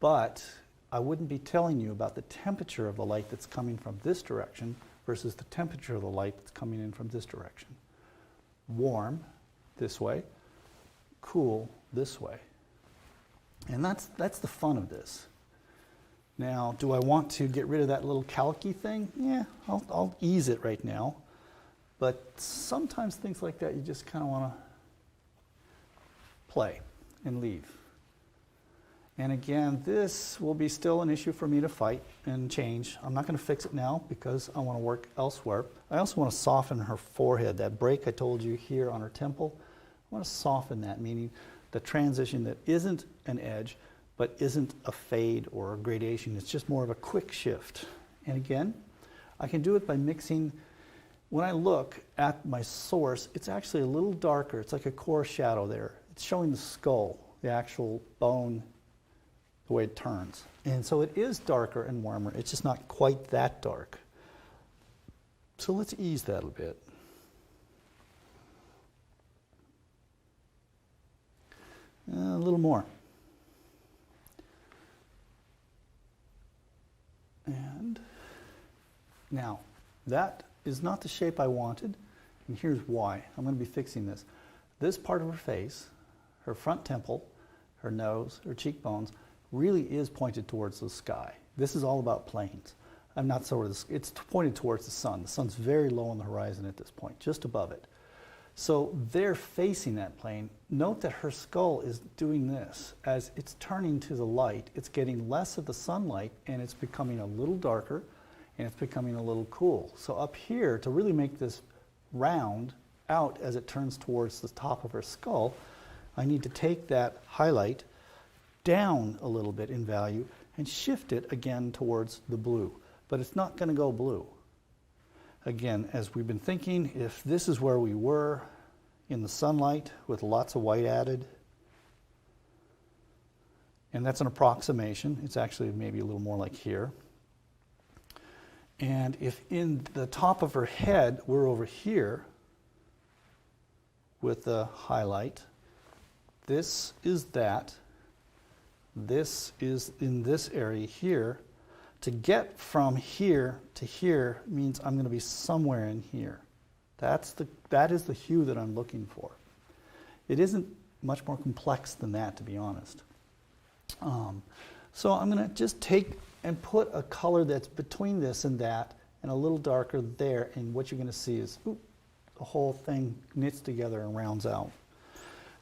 [SPEAKER 3] but I wouldn't be telling you about the temperature of the light that's coming from this direction versus the temperature of the light that's coming in from this direction. Warm this way, cool this way. And that's the fun of this. Now, do I want to get rid of that little calcy thing? Yeah, I'll ease it right now. But sometimes things like that, you just kind of want to play and leave. And again, this will be still an issue for me to fight and change. I'm not going to fix it now because I want to work elsewhere. I also want to soften her forehead. That break I told you here on her temple, I want to soften that, meaning the transition that isn't an edge, but isn't a fade or a gradation. It's just more of a quick shift. And again, I can do it by mixing. When I look at my source, it's actually a little darker. It's like a core shadow there. It's showing the skull, the actual bone, the way it turns. And so it is darker and warmer. It's just not quite that dark. So let's ease that a bit. A little more. And now, that is not the shape I wanted, and here's why. I'm going to be fixing this. This part of her face, her front temple, her nose, her cheekbones, really is pointed towards the sky. This is all about planes. I'm not sort of, it's pointed towards the sun. The sun's very low on the horizon at this point, just above it. So they're facing that plane. Note that her skull is doing this. As it's turning to the light, it's getting less of the sunlight, and it's becoming a little darker, and it's becoming a little cool. So up here, to really make this round out as it turns towards the top of her skull, I need to take that highlight down a little bit in value and shift it again towards the blue. But it's not going to go blue. Again, as we've been thinking, if this is where we were in the sunlight with lots of white added, and that's an approximation, it's actually maybe a little more like here. And if in the top of her head we're over here with the highlight, this is that, this is in this area here. To get from here to here means I'm going to be somewhere in here. That is the hue that I'm looking for. It isn't much more complex than that, to be honest. So I'm going to just take and put a color that's between this and that, and a little darker there, and what you're going to see is the whole thing knits together and rounds out.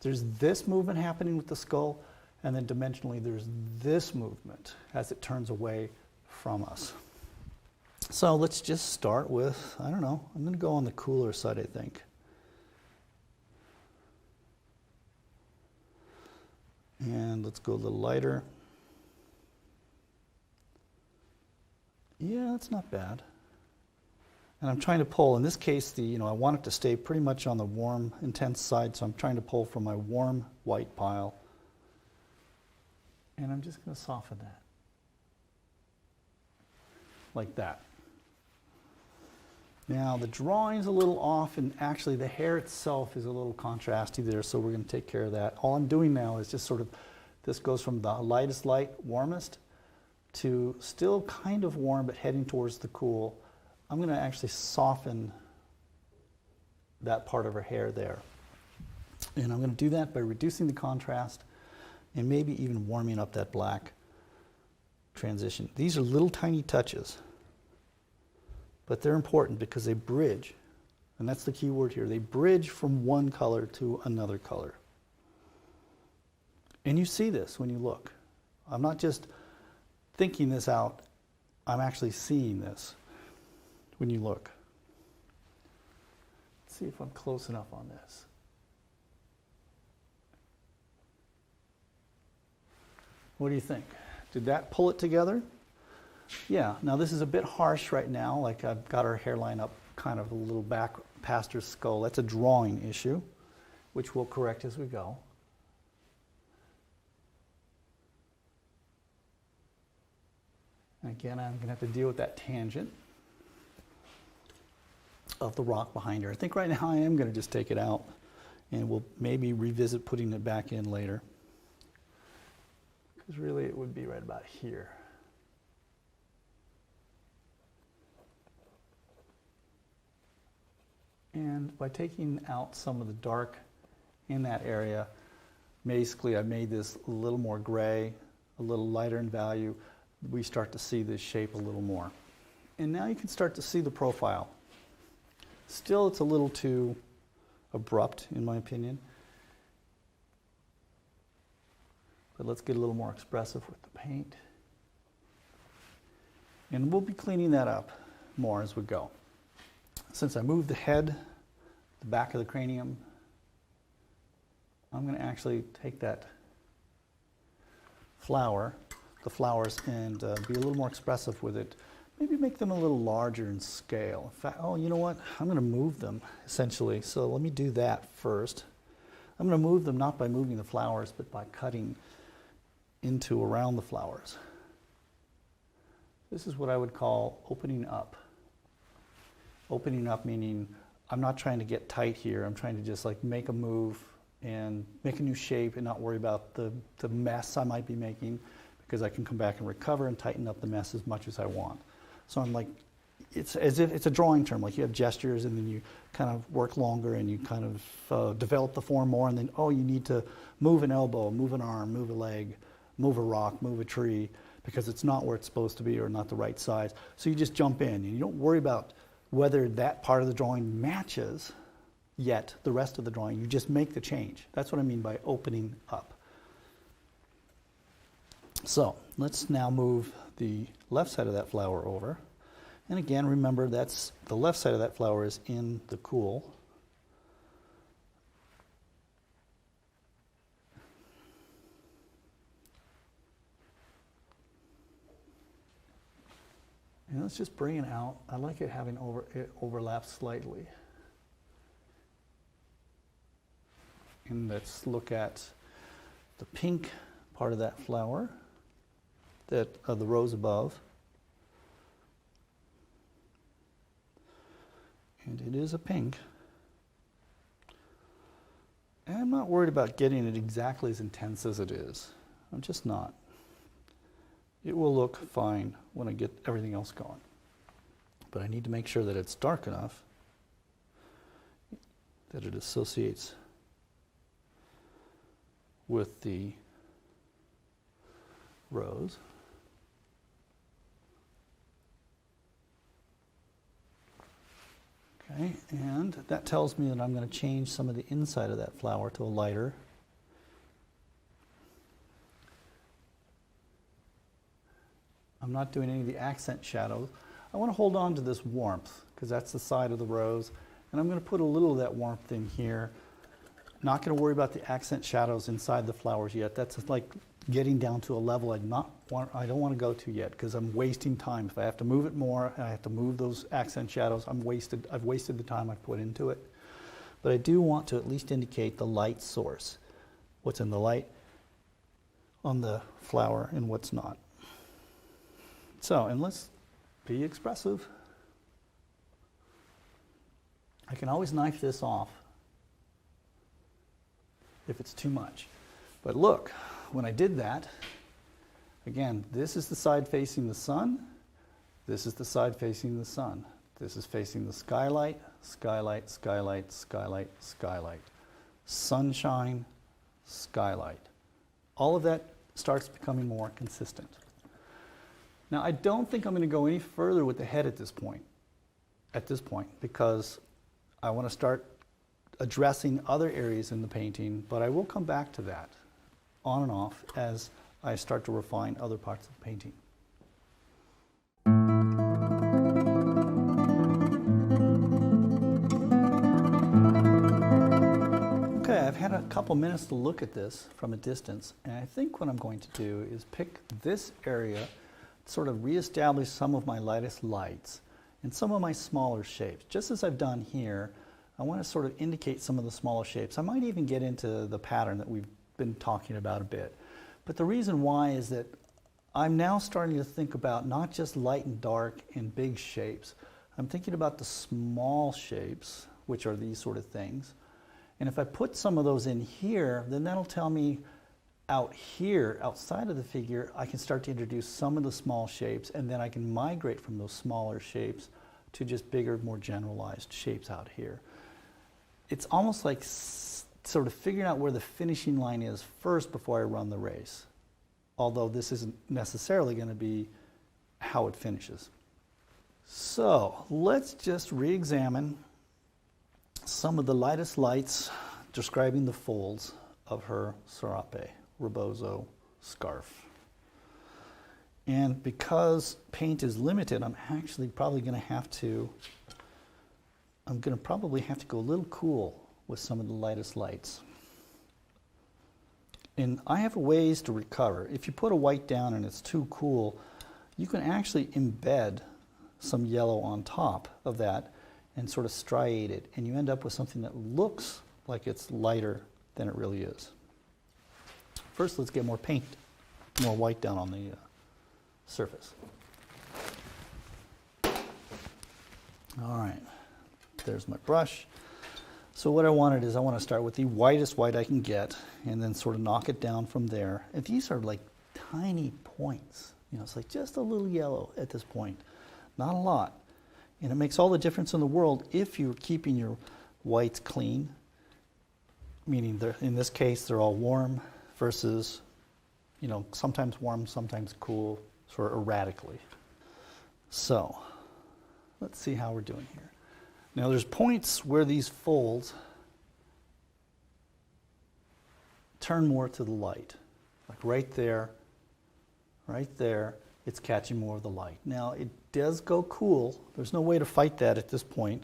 [SPEAKER 3] There's this movement happening with the skull, and then dimensionally there's this movement as it turns away from us. So let's just start with, I don't know, I'm going to go on the cooler side, I think. And let's go a little lighter. Yeah, that's not bad. And I'm trying to pull, in this case, I want it to stay pretty much on the warm, intense side, so I'm trying to pull from my warm white pile. And I'm just going to soften that. Like that. Now the drawing's a little off, and actually the hair itself is a little contrasty there, so we're going to take care of that. All I'm doing now is just sort of, this goes from the lightest light, warmest, to still kind of warm but heading towards the cool. I'm going to actually soften that part of her hair there. And I'm going to do that by reducing the contrast and maybe even warming up that black transition. These are little tiny touches, but they're important because they bridge, and that's the key word here. They bridge from one color to another color. And you see this when you look. I'm not just thinking this out, I'm actually seeing this when you look. Let's see if I'm close enough on this. What do you think? Did that pull it together? Yeah. Now this is a bit harsh right now, like I've got her hairline up kind of a little back past her skull. That's a drawing issue, which we'll correct as we go. And again, I'm going to have to deal with that tangent of the rock behind her. I think right now I am going to just take it out, and we'll maybe revisit putting it back in later. Because really it would be right about here. And by taking out some of the dark in that area, basically I made this a little more gray, a little lighter in value. We start to see this shape a little more. And now you can start to see the profile. Still, it's a little too abrupt, in my opinion. But let's get a little more expressive with the paint. And we'll be cleaning that up more as we go. Since I moved the head, the back of the cranium, I'm going to actually take that the flowers, and be a little more expressive with it. Maybe make them a little larger in scale. In fact, oh, you know what? I'm going to move them, essentially. So let me do that first. I'm going to move them not by moving the flowers, but by cutting into around the flowers. This is what I would call opening up. Opening up meaning I'm not trying to get tight here. I'm trying to just like make a move and make a new shape and not worry about the mess I might be making, because I can come back and recover and tighten up the mess as much as I want. So I'm like, it's as if it's a drawing term, like you have gestures and then you kind of work longer and you kind of develop the form more, and then, oh, you need to move an elbow, move an arm, move a leg, move a rock, move a tree, because it's not where it's supposed to be or not the right size. So you just jump in and you don't worry about whether that part of the drawing matches yet the rest of the drawing. You just make the change. That's what I mean by opening up. So let's now move the left side of that flower over. And again, remember that's the left side of that flower is in the cool. And let's just bring it out. I like it having it overlap slightly. And let's look at the pink part of that flower, the rose above. And it is a pink. And I'm not worried about getting it exactly as intense as it is. I'm just not. It will look fine when I get everything else going. But I need to make sure that it's dark enough that it associates with the rose. Okay, and that tells me that I'm going to change some of the inside of that flower to a lighter. I'm not doing any of the accent shadows. I want to hold on to this warmth because that's the side of the rose, and I'm going to put a little of that warmth in here. Not going to worry about the accent shadows inside the flowers yet. That's like getting down to a level I don't want to go to yet, because I'm wasting time. If I have to move it more and I have to move those accent shadows, I've wasted the time I've put into it. But I do want to at least indicate the light source, what's in the light on the flower and what's not. So, and let's be expressive. I can always knife this off if it's too much. But look, when I did that, again, this is the side facing the sun. This is the side facing the sun. This is facing the skylight, skylight, skylight, skylight, skylight. Sunshine, skylight. All of that starts becoming more consistent. Now, I don't think I'm going to go any further with the head at this point, because I want to start addressing other areas in the painting, but I will come back to that on and off as I start to refine other parts of the painting. Okay, I've had a couple minutes to look at this from a distance, and I think what I'm going to do is pick this area, sort of reestablish some of my lightest lights and some of my smaller shapes. Just as I've done here, I want to sort of indicate some of the smaller shapes. I might even get into the pattern that we've been talking about a bit. But the reason why is that I'm now starting to think about not just light and dark and big shapes. I'm thinking about the small shapes, which are these sort of things. And if I put some of those in here, then that'll tell me out here, outside of the figure, I can start to introduce some of the small shapes, and then I can migrate from those smaller shapes to just bigger, more generalized shapes out here. It's almost like sort of figuring out where the finishing line is first before I run the race, although this isn't necessarily going to be how it finishes. So let's just re-examine some of the lightest lights describing the folds of her serape, rebozo scarf. And because paint is limited, I'm actually probably going to have to go a little cool with some of the lightest lights. And I have ways to recover. If you put a white down and it's too cool, you can actually embed some yellow on top of that and sort of striate it, and you end up with something that looks like it's lighter than it really is. First, let's get more paint, more white down on the surface. All right, there's my brush. So what I wanted is I want to start with the whitest white I can get and then sort of knock it down from there. And these are like tiny points. You know, it's like just a little yellow at this point, not a lot. And it makes all the difference in the world if you're keeping your whites clean, meaning in this case they're all warm versus, you know, sometimes warm, sometimes cool, sort of erratically. So let's see how we're doing here. Now there's points where these folds turn more to the light, like right there, it's catching more of the light. Now it does go cool. There's no way to fight that at this point.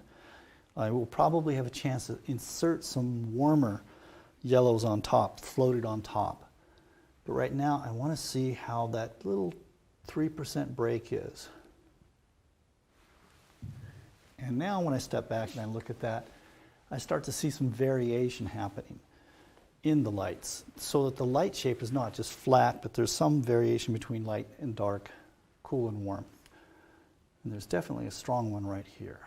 [SPEAKER 3] I will probably have a chance to insert some warmer yellows on top, floated on top. But right now I want to see how that little 3% break is. And now when I step back and I look at that, I start to see some variation happening in the lights, so that the light shape is not just flat, but there's some variation between light and dark, cool and warm. And there's definitely a strong one right here.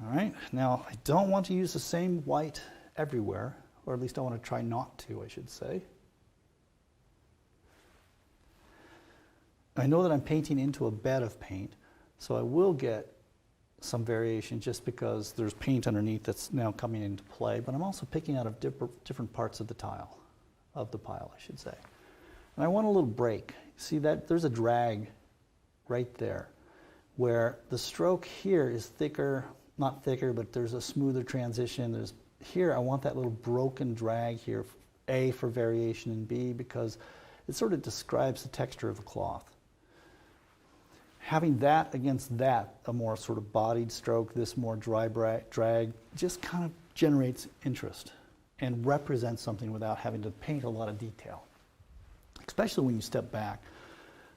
[SPEAKER 3] All right, now I don't want to use the same white everywhere, or at least I want to try not to, I should say. I know that I'm painting into a bed of paint, so I will get some variation just because there's paint underneath that's now coming into play, but I'm also picking out of different parts of the pile, I should say. And I want a little break. See that? There's a drag right there, where the stroke here is thicker, not thicker, but there's a smoother transition. Here I want that little broken drag here, A for variation and B because it sort of describes the texture of the cloth. Having that against that, a more sort of bodied stroke, this more dry drag, just kind of generates interest and represents something without having to paint a lot of detail, especially when you step back.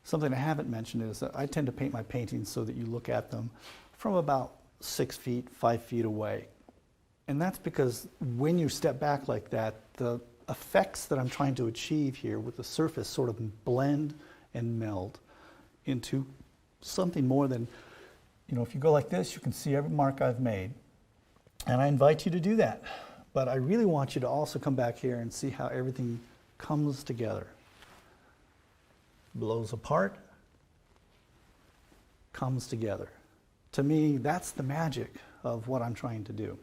[SPEAKER 3] Something I haven't mentioned is that I tend to paint my paintings so that you look at them from about 6 feet, 5 feet away. And that's because when you step back like that, the effects that I'm trying to achieve here with the surface sort of blend and meld into something more than, if you go like this, you can see every mark I've made. And I invite you to do that. But I really want you to also come back here and see how everything comes together. Blows apart, comes together. To me, that's the magic of what I'm trying to do.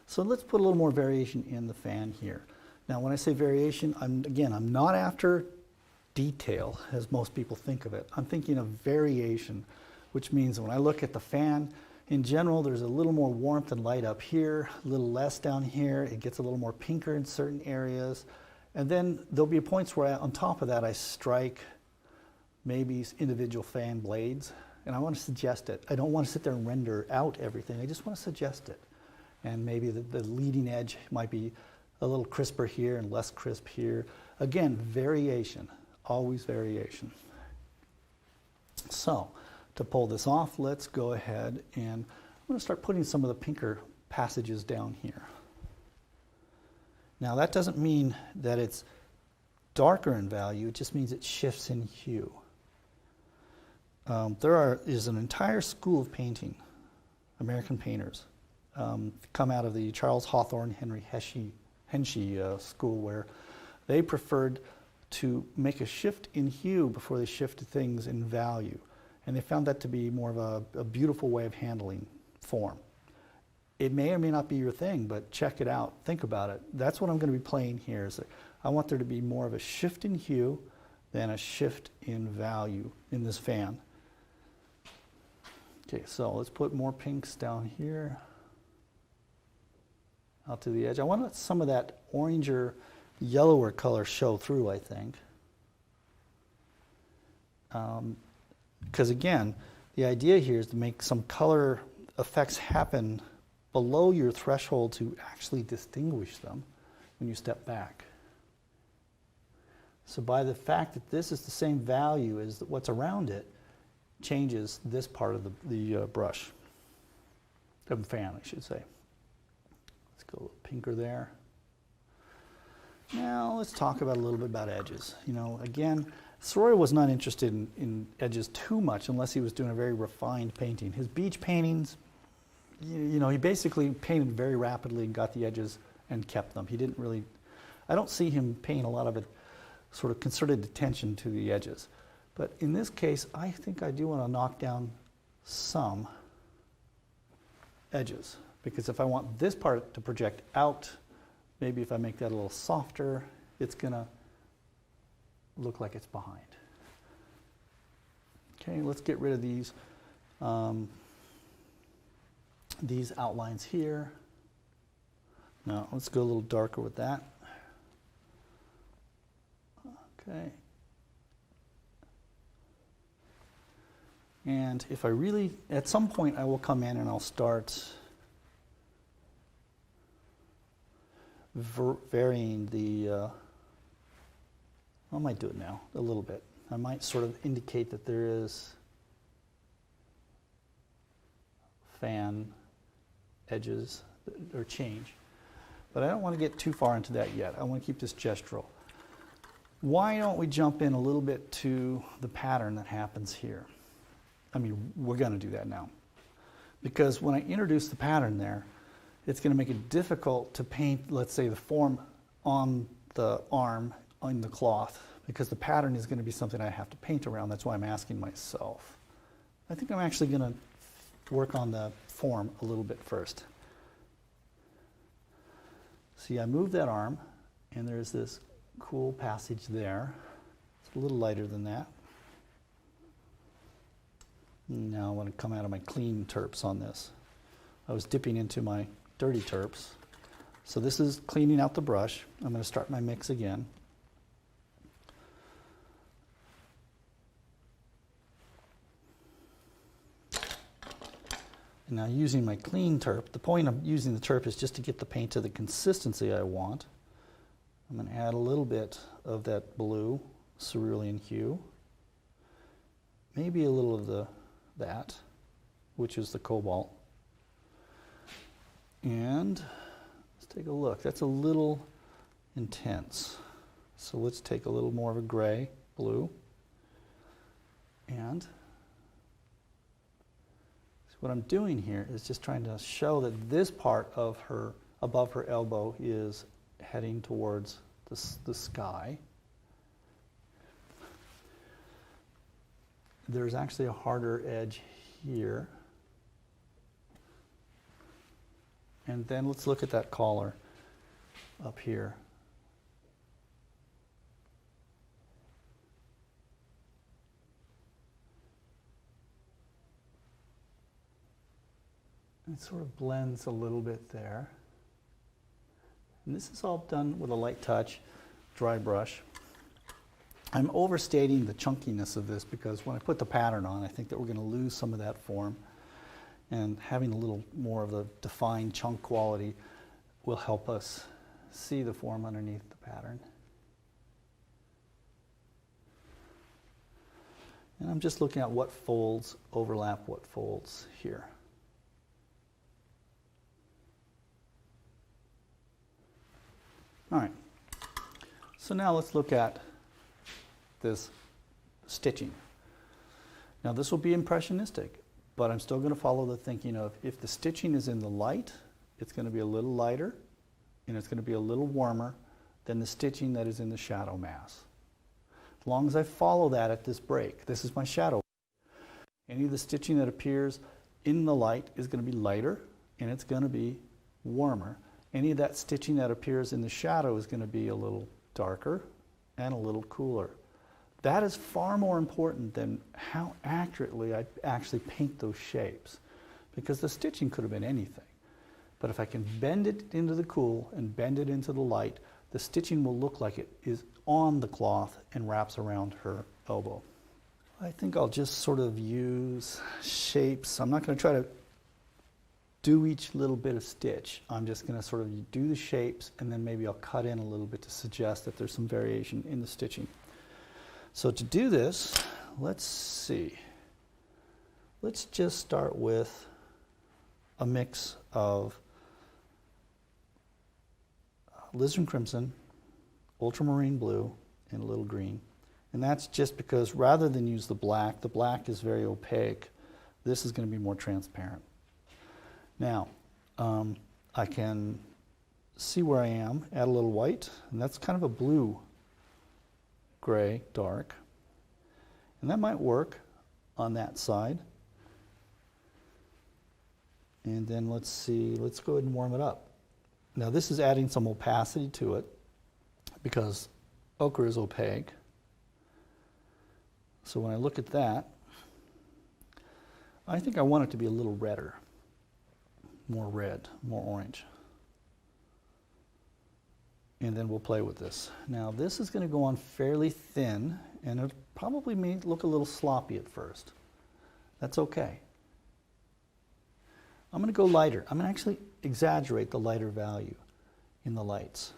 [SPEAKER 3] So let's put a little more variation in the fan here. Now, when I say variation, I'm not after detail, as most people think of it. I'm thinking of variation, which means when I look at the fan, in general, there's a little more warmth and light up here, a little less down here. It gets a little more pinker in certain areas. And then there'll be points where on top of that, I strike maybe individual fan blades. And I want to suggest it. I don't want to sit there and render out everything. I just want to suggest it. And maybe the leading edge might be a little crisper here and less crisp here. Again, variation, always variation. So, to pull this off, let's go ahead and I'm going to start putting some of the pinker passages down here. Now, that doesn't mean that it's darker in value, it just means it shifts in hue. There is an entire school of painting, American painters, come out of the Charles Hawthorne, Henry Henshey school, where they preferred to make a shift in hue before they shifted things in value. And they found that to be more of a beautiful way of handling form. It may or may not be your thing, but check it out. Think about it. That's what I'm going to be playing here. Is that I want there to be more of a shift in hue than a shift in value in this fan. Okay, so let's put more pinks down here, out to the edge. I want to let some of that oranger, yellower color show through, I think. Because again, the idea here is to make some color effects happen below your threshold to actually distinguish them when you step back. So by the fact that this is the same value as what's around it, changes this part of the brush, the fan, I should say. Let's go a little pinker there. Now let's talk about a little bit about edges. Again, Sorolla was not interested in edges too much unless he was doing a very refined painting. His beach paintings, he basically painted very rapidly and got the edges and kept them. He didn't really, I don't see him paying a lot of sort of concerted attention to the edges. But in this case, I think I do want to knock down some edges, because if I want this part to project out, maybe if I make that a little softer, it's going to look like it's behind. Okay, let's get rid of these outlines here. Now, let's go a little darker with that. Okay. And if I really, at some point I will come in and I'll start varying the, I might do it now, a little bit. I might sort of indicate that there is fan edges or change. But I don't want to get too far into that yet. I want to keep this gestural. Why don't we jump in a little bit to the pattern that happens here? We're going to do that now. Because when I introduce the pattern there, it's going to make it difficult to paint, let's say, the form on the arm, on the cloth, because the pattern is going to be something I have to paint around. That's why I'm asking myself. I think I'm actually going to work on the form a little bit first. See, I move that arm, and there's this cool passage there. It's a little lighter than that. Now I want to come out of my clean terps on this. I was dipping into my dirty terps. So this is cleaning out the brush. I'm going to start my mix again. And now using my clean terp, the point of using the terp is just to get the paint to the consistency I want. I'm going to add a little bit of that blue cerulean hue. Maybe a little of that, which is the cobalt. And let's take a look. That's a little intense. So let's take a little more of a gray, blue. And so what I'm doing here is just trying to show that this part of her, above her elbow, is heading towards the sky. There's actually a harder edge here. And then let's look at that collar up here. It sort of blends a little bit there. And this is all done with a light touch, dry brush. I'm overstating the chunkiness of this because when I put the pattern on, I think that we're going to lose some of that form. And having a little more of the defined chunk quality will help us see the form underneath the pattern. And I'm just looking at what folds overlap what folds here. All right, so now let's look at this stitching. Now this will be impressionistic, but I'm still going to follow the thinking of if the stitching is in the light, it's going to be a little lighter and it's going to be a little warmer than the stitching that is in the shadow mass. As long as I follow that at this break, this is my shadow. Any of the stitching that appears in the light is going to be lighter and it's going to be warmer. Any of that stitching that appears in the shadow is going to be a little darker and a little cooler. That is far more important than how accurately I actually paint those shapes, because the stitching could have been anything. But if I can bend it into the cool and bend it into the light, the stitching will look like it is on the cloth and wraps around her elbow. I think I'll just sort of use shapes. I'm not going to try to do each little bit of stitch. I'm just going to sort of do the shapes and then maybe I'll cut in a little bit to suggest that there's some variation in the stitching. So to do this, let's see. Let's just start with a mix of alizarin crimson, ultramarine blue, and a little green. And that's just because rather than use the black is very opaque. This is going to be more transparent. Now, I can see where I am, add a little white, and that's kind of a blue, gray, dark. And that might work on that side. And then let's see, let's go ahead and warm it up. Now this is adding some opacity to it because ochre is opaque. So when I look at that, I think I want it to be a little redder. More red, more orange. And then we'll play with this. Now this is going to go on fairly thin and it probably may look a little sloppy at first. That's okay. I'm going to go lighter. I'm going to actually exaggerate the lighter value in the lights.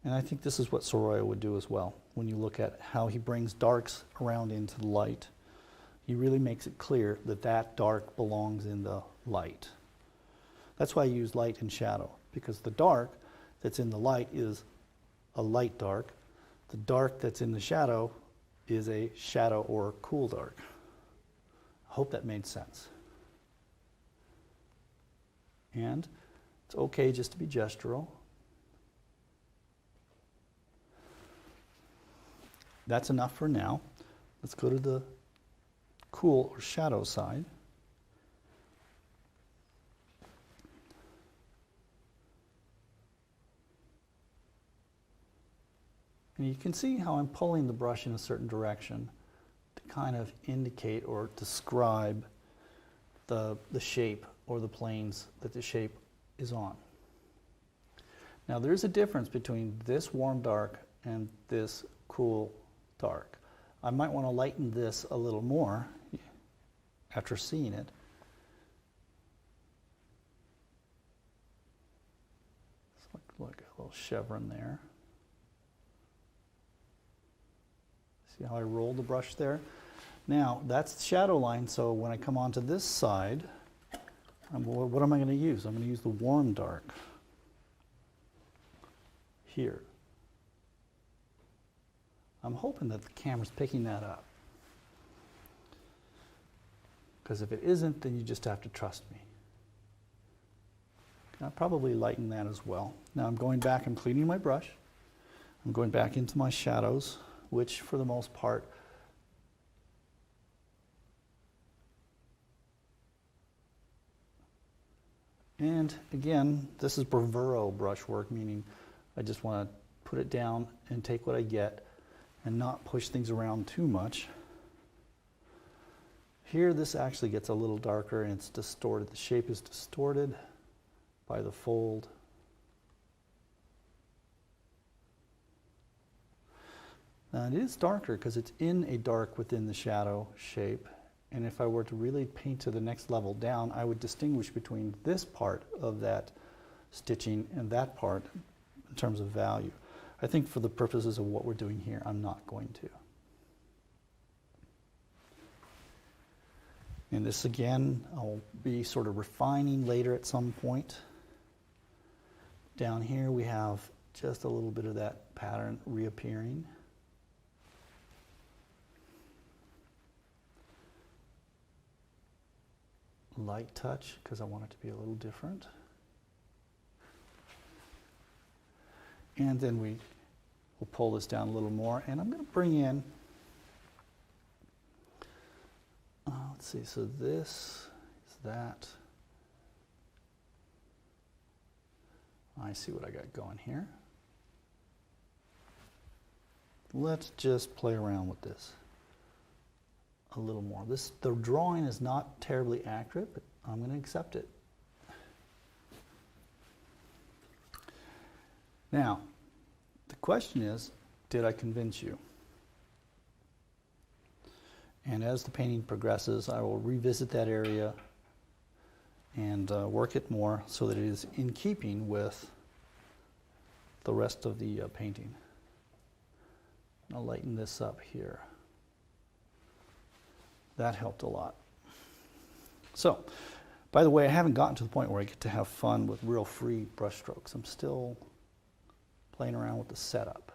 [SPEAKER 3] And I think this is what Sorolla would do as well. When you look at how he brings darks around into the light, he really makes it clear that that dark belongs in the light. That's why I use light and shadow, because the dark that's in the light is a light dark. The dark that's in the shadow is a shadow or cool dark. I hope that made sense. And it's okay just to be gestural. That's enough for now. Let's go to the cool or shadow side. And you can see how I'm pulling the brush in a certain direction to kind of indicate or describe the shape or the planes that the shape is on. Now there's a difference between this warm dark and this cool dark. I might want to lighten this a little more after seeing it. It's like a little chevron there. See how I roll the brush there? Now, that's the shadow line, so when I come onto this side, what am I going to use? I'm going to use the warm dark here. I'm hoping that the camera's picking that up. Because if it isn't, then you just have to trust me. I'll probably lighten that as well. Now I'm going back, I'm cleaning my brush. I'm going back into my shadows, which for the most part and again, this is bravura brushwork, meaning I just want to put it down and take what I get and not push things around too much. Here this actually gets a little darker and it's distorted. The shape is distorted by the fold. Now it is darker because it's in a dark within the shadow shape. And if I were to really paint to the next level down, I would distinguish between this part of that stitching and that part in terms of value. I think for the purposes of what we're doing here, I'm not going to. And this again, I'll be sort of refining later at some point. Down here we have just a little bit of that pattern reappearing. Light touch, because I want it to be a little different. And then we'll pull this down a little more, and I'm going to bring in, let's see, so this is that. I see what I got going here. Let's just play around with this a little more. The drawing is not terribly accurate, but I'm going to accept it. Now, the question is, did I convince you? And as the painting progresses, I will revisit that area and work it more so that it is in keeping with the rest of the painting. I'll lighten this up here. That helped a lot. So, by the way, I haven't gotten to the point where I get to have fun with real free brush strokes. I'm still playing around with the setup.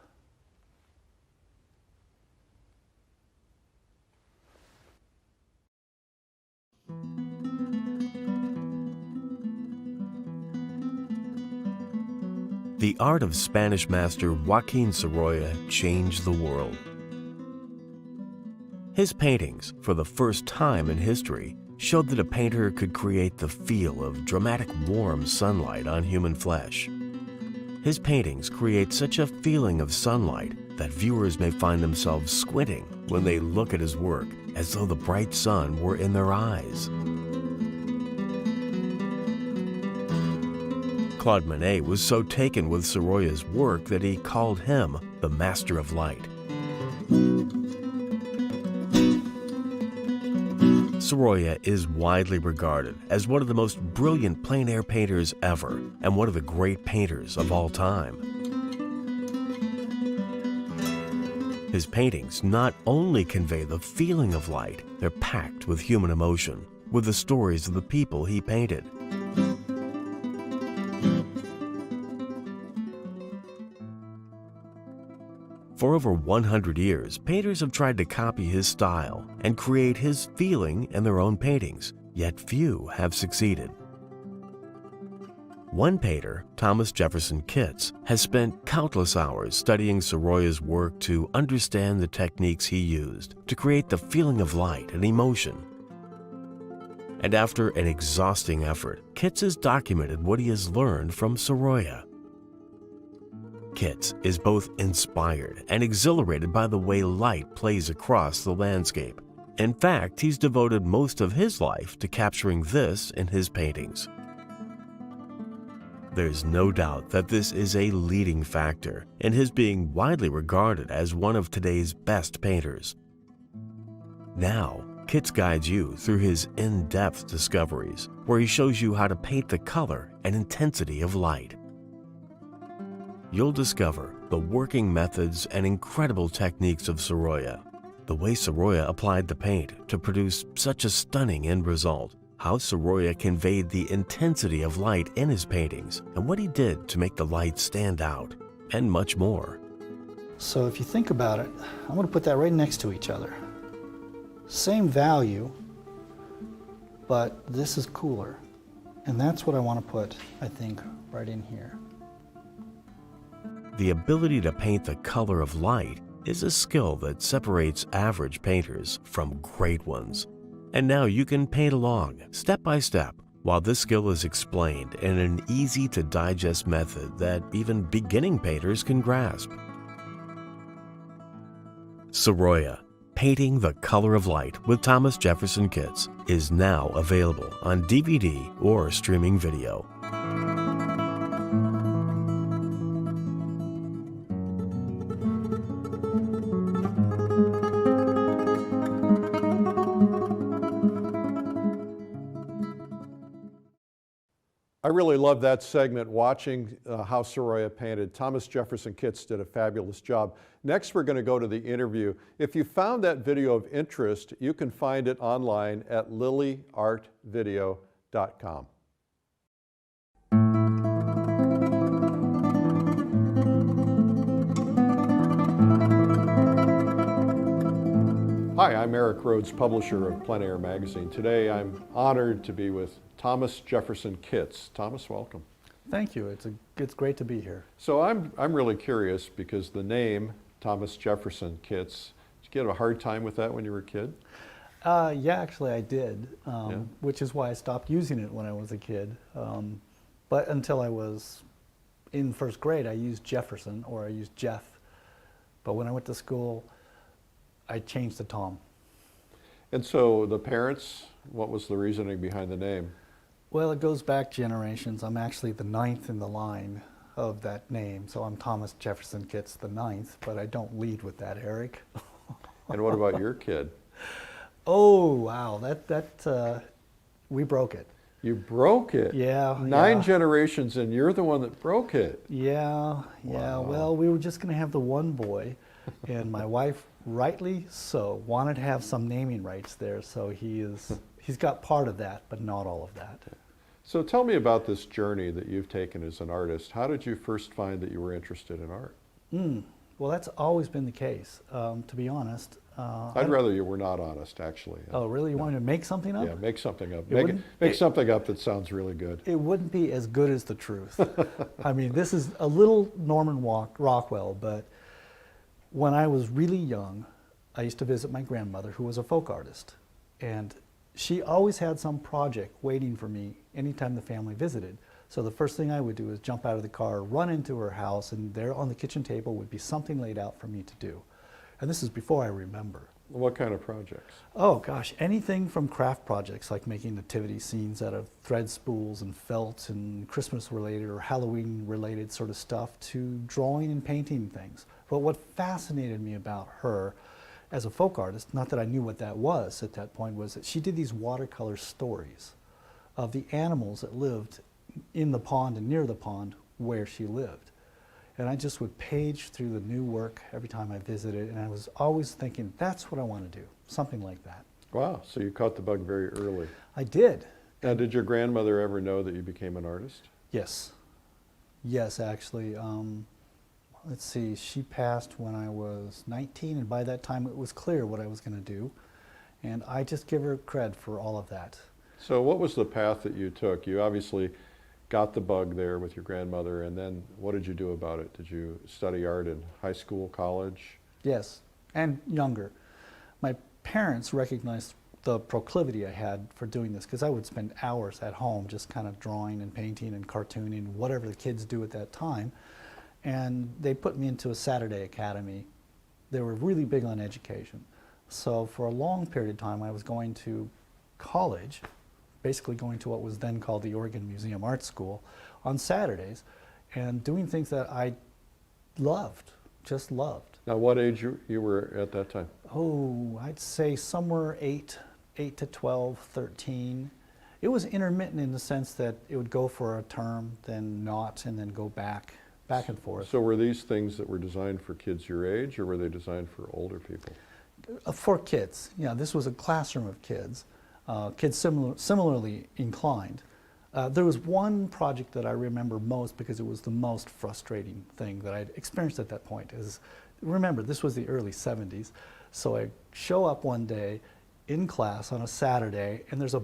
[SPEAKER 1] The art of Spanish master Joaquín Sorolla changed the world. His paintings, for the first time in history, showed that a painter could create the feel of dramatic warm sunlight on human flesh. His paintings create such a feeling of sunlight that viewers may find themselves squinting when they look at his work, as though the bright sun were in their eyes. Claude Monet was so taken with Sorolla's work that he called him the Master of Light. Sorolla is widely regarded as one of the most brilliant plein air painters ever and one of the great painters of all time. His paintings not only convey the feeling of light, they're packed with human emotion, with the stories of the people he painted. For over 100 years, painters have tried to copy his style and create his feeling in their own paintings, yet few have succeeded. One painter, Thomas Jefferson Kitts, has spent countless hours studying Sorolla's work to understand the techniques he used to create the feeling of light and emotion. And after an exhausting effort, Kitts has documented what he has learned from Sorolla. Kitts is both inspired and exhilarated by the way light plays across the landscape. In fact, he's devoted most of his life to capturing this in his paintings. There's no doubt that this is a leading factor in his being widely regarded as one of today's best painters. Now, Kitts guides you through his in-depth discoveries, where he shows you how to paint the color and intensity of light. You'll discover the working methods and incredible techniques of Sorolla, the way Sorolla applied the paint to produce such a stunning end result, how Sorolla conveyed the intensity of light in his paintings, and what he did to make the light stand out, and much more.
[SPEAKER 3] So if you think about it, I'm going to put that right next to each other. Same value, but this is cooler. And that's what I want to put, I think, right in here.
[SPEAKER 1] The ability to paint the color of light is a skill that separates average painters from great ones. And now you can paint along, step by step, while this skill is explained in an easy-to-digest method that even beginning painters can grasp. Sorolla, Painting the Color of Light with Thomas Jefferson Kitts, is now available on DVD or streaming video.
[SPEAKER 2] I really love that segment, watching how Sorolla painted. Thomas Jefferson Kitts did a fabulous job. Next, we're going to go to the interview. If you found that video of interest, you can find it online at lilyartvideo.com. Hi, I'm Eric Rhodes, publisher of Plein Air magazine. Today, I'm honored to be with Thomas Jefferson Kitts. Thomas, welcome.
[SPEAKER 3] Thank you. It's great to be here.
[SPEAKER 2] So I'm really curious because the name Thomas Jefferson Kitts, did you get a hard time with that when you were a kid?
[SPEAKER 3] Yeah, actually I did,
[SPEAKER 2] Yeah.
[SPEAKER 3] which is why I stopped using it when I was a kid. But until I was in first grade, I used Jefferson, or I used Jeff. But when I went to school, I changed to Tom.
[SPEAKER 2] And so the parents, what was the reasoning behind the name?
[SPEAKER 3] Well, it goes back generations. I'm actually the 9th in the line of that name. So I'm Thomas Jefferson Kitts the 9th, but I don't lead with that, Eric.
[SPEAKER 2] And what about your kid?
[SPEAKER 3] Oh, wow, we broke it.
[SPEAKER 2] You broke it?
[SPEAKER 3] Yeah.
[SPEAKER 2] 9 generations and you're the one that broke it.
[SPEAKER 3] Yeah.
[SPEAKER 2] Wow.
[SPEAKER 3] Well, we were just going to have the one boy, and my wife, rightly so, wanted to have some naming rights there, so he's got part of that, but not all of that.
[SPEAKER 2] So tell me about this journey that you've taken as an artist. How did you first find that you were interested in art?
[SPEAKER 3] Well, that's always been the case, to be honest.
[SPEAKER 2] I'd rather you were not honest, actually.
[SPEAKER 3] Oh, really? You want me to make something up?
[SPEAKER 2] Yeah, make something up.
[SPEAKER 3] It
[SPEAKER 2] Make something up that sounds really good.
[SPEAKER 3] It wouldn't be as good as the truth. I mean, this is a little Norman Rockwell, but when I was really young, I used to visit my grandmother, who was a folk artist. And she always had some project waiting for me anytime the family visited. So the first thing I would do is jump out of the car, run into her house, and there on the kitchen table would be something laid out for me to do. And this is before I remember.
[SPEAKER 2] What kind of projects?
[SPEAKER 3] Oh gosh, anything from craft projects like making nativity scenes out of thread spools and felt and Christmas related or Halloween related sort of stuff, to drawing and painting things. But what fascinated me about her as a folk artist, not that I knew what that was at that point, was that she did these watercolor stories of the animals that lived in the pond and near the pond where she lived. And I just would page through the new work every time I visited, and I was always thinking, that's what I want to do, something like that.
[SPEAKER 2] Wow, so you caught the bug very early.
[SPEAKER 3] I did.
[SPEAKER 2] Now, did your grandmother ever know that you became an artist?
[SPEAKER 3] Yes. Yes, actually. Let's see, she passed when I was 19, and by that time it was clear what I was going to do. And I just give her cred for all of that.
[SPEAKER 2] So what was the path that you took? You obviously got the bug there with your grandmother, and then what did you do about it? Did you study art in high school, college?
[SPEAKER 3] Yes, and younger. My parents recognized the proclivity I had for doing this, because I would spend hours at home just kind of drawing and painting and cartooning, whatever the kids do at that time. And they put me into a Saturday academy. They were really big on education. So for a long period of time, I was going to college, basically going to what was then called the Oregon Museum Art School on Saturdays, and doing things that I loved, just loved.
[SPEAKER 2] Now, what age you were at that time?
[SPEAKER 3] Oh, I'd say somewhere 8 to 12, 13. It was intermittent in the sense that it would go for a term, then not, and then go back and forth.
[SPEAKER 2] So were these things that were designed for kids your age, or were they designed for older people?
[SPEAKER 3] For kids. Yeah, this was a classroom of kids. Kids similarly inclined. There was one project that I remember most because it was the most frustrating thing that I'd experienced at that point. Remember, this was the early 70s, so I show up one day in class on a Saturday, and there's a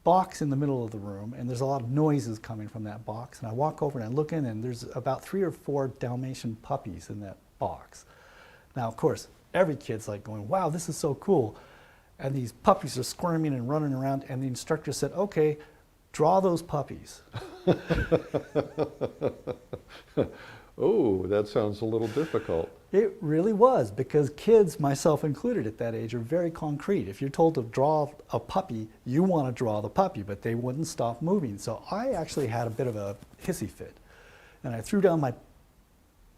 [SPEAKER 3] box in the middle of the room, and there's a lot of noises coming from that box. And I walk over and I look in, and there's about 3 or 4 Dalmatian puppies in that box. Now, of course, every kid's like going, wow, this is so cool. And these puppies are squirming and running around, and the instructor said, okay, draw those puppies.
[SPEAKER 2] Oh, that sounds a little difficult.
[SPEAKER 3] It really was, because kids, myself included at that age, are very concrete. If you're told to draw a puppy, you want to draw the puppy, but they wouldn't stop moving. So I actually had a bit of a hissy fit. And I threw down my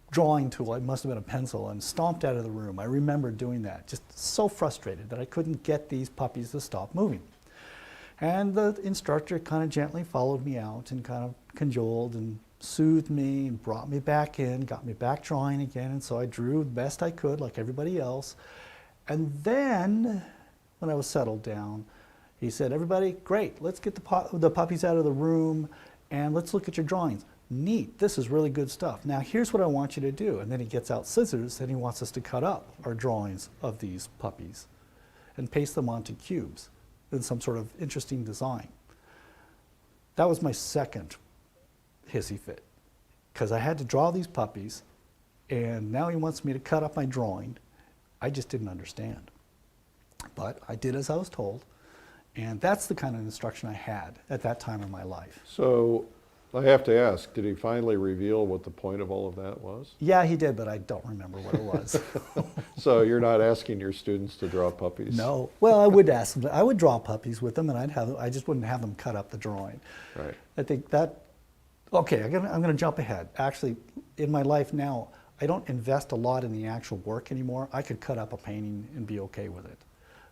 [SPEAKER 3] drawing tool, it must have been a pencil, and stomped out of the room. I remember doing that, just so frustrated that I couldn't get these puppies to stop moving. And the instructor kind of gently followed me out and kind of cajoled and soothed me and brought me back in, got me back drawing again, and so I drew the best I could like everybody else. And then, when I was settled down, he said, everybody, great, let's get the puppies out of the room and let's look at your drawings. Neat, this is really good stuff. Now here's what I want you to do. And then he gets out scissors and he wants us to cut up our drawings of these puppies and paste them onto cubes in some sort of interesting design. That was my second hissy fit, because I had to draw these puppies, and now he wants me to cut up my drawing. I just didn't understand. But I did as I was told, and that's the kind of instruction I had at that time in my life.
[SPEAKER 2] So I have to ask, did he finally reveal what the point of all of that was?
[SPEAKER 3] Yeah, he did, but I don't remember what it was.
[SPEAKER 2] So you're not asking your students to draw puppies?
[SPEAKER 3] No. Well, I would ask them. I would draw puppies with them, and I just wouldn't have them cut up the drawing.
[SPEAKER 2] Right.
[SPEAKER 3] I think that. Okay, I'm going to jump ahead. Actually, in my life now, I don't invest a lot in the actual work anymore. I could cut up a painting and be okay with it.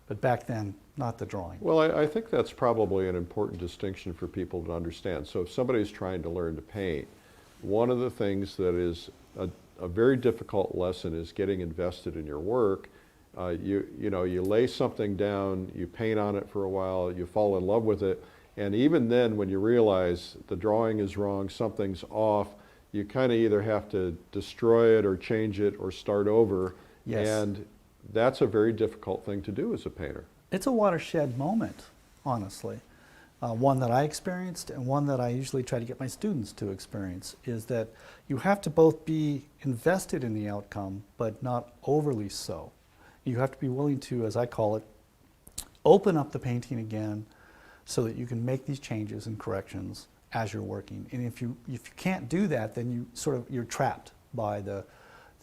[SPEAKER 3] But back then, not the drawing.
[SPEAKER 2] Well, I think that's probably an important distinction for people to understand. So if somebody's trying to learn to paint, one of the things that is a very difficult lesson is getting invested in your work. You lay something down, you paint on it for a while, you fall in love with it, and even then when you realize the drawing is wrong, something's off, you kind of either have to destroy it or change it or start over.
[SPEAKER 3] Yes.
[SPEAKER 2] And that's a very difficult thing to do as a painter.
[SPEAKER 3] It's a watershed moment, honestly. One that I experienced, and one that I usually try to get my students to experience, is that you have to both be invested in the outcome, but not overly so. You have to be willing to, as I call it, open up the painting again so that you can make these changes and corrections as you're working. And if you can't do that, then you're trapped by the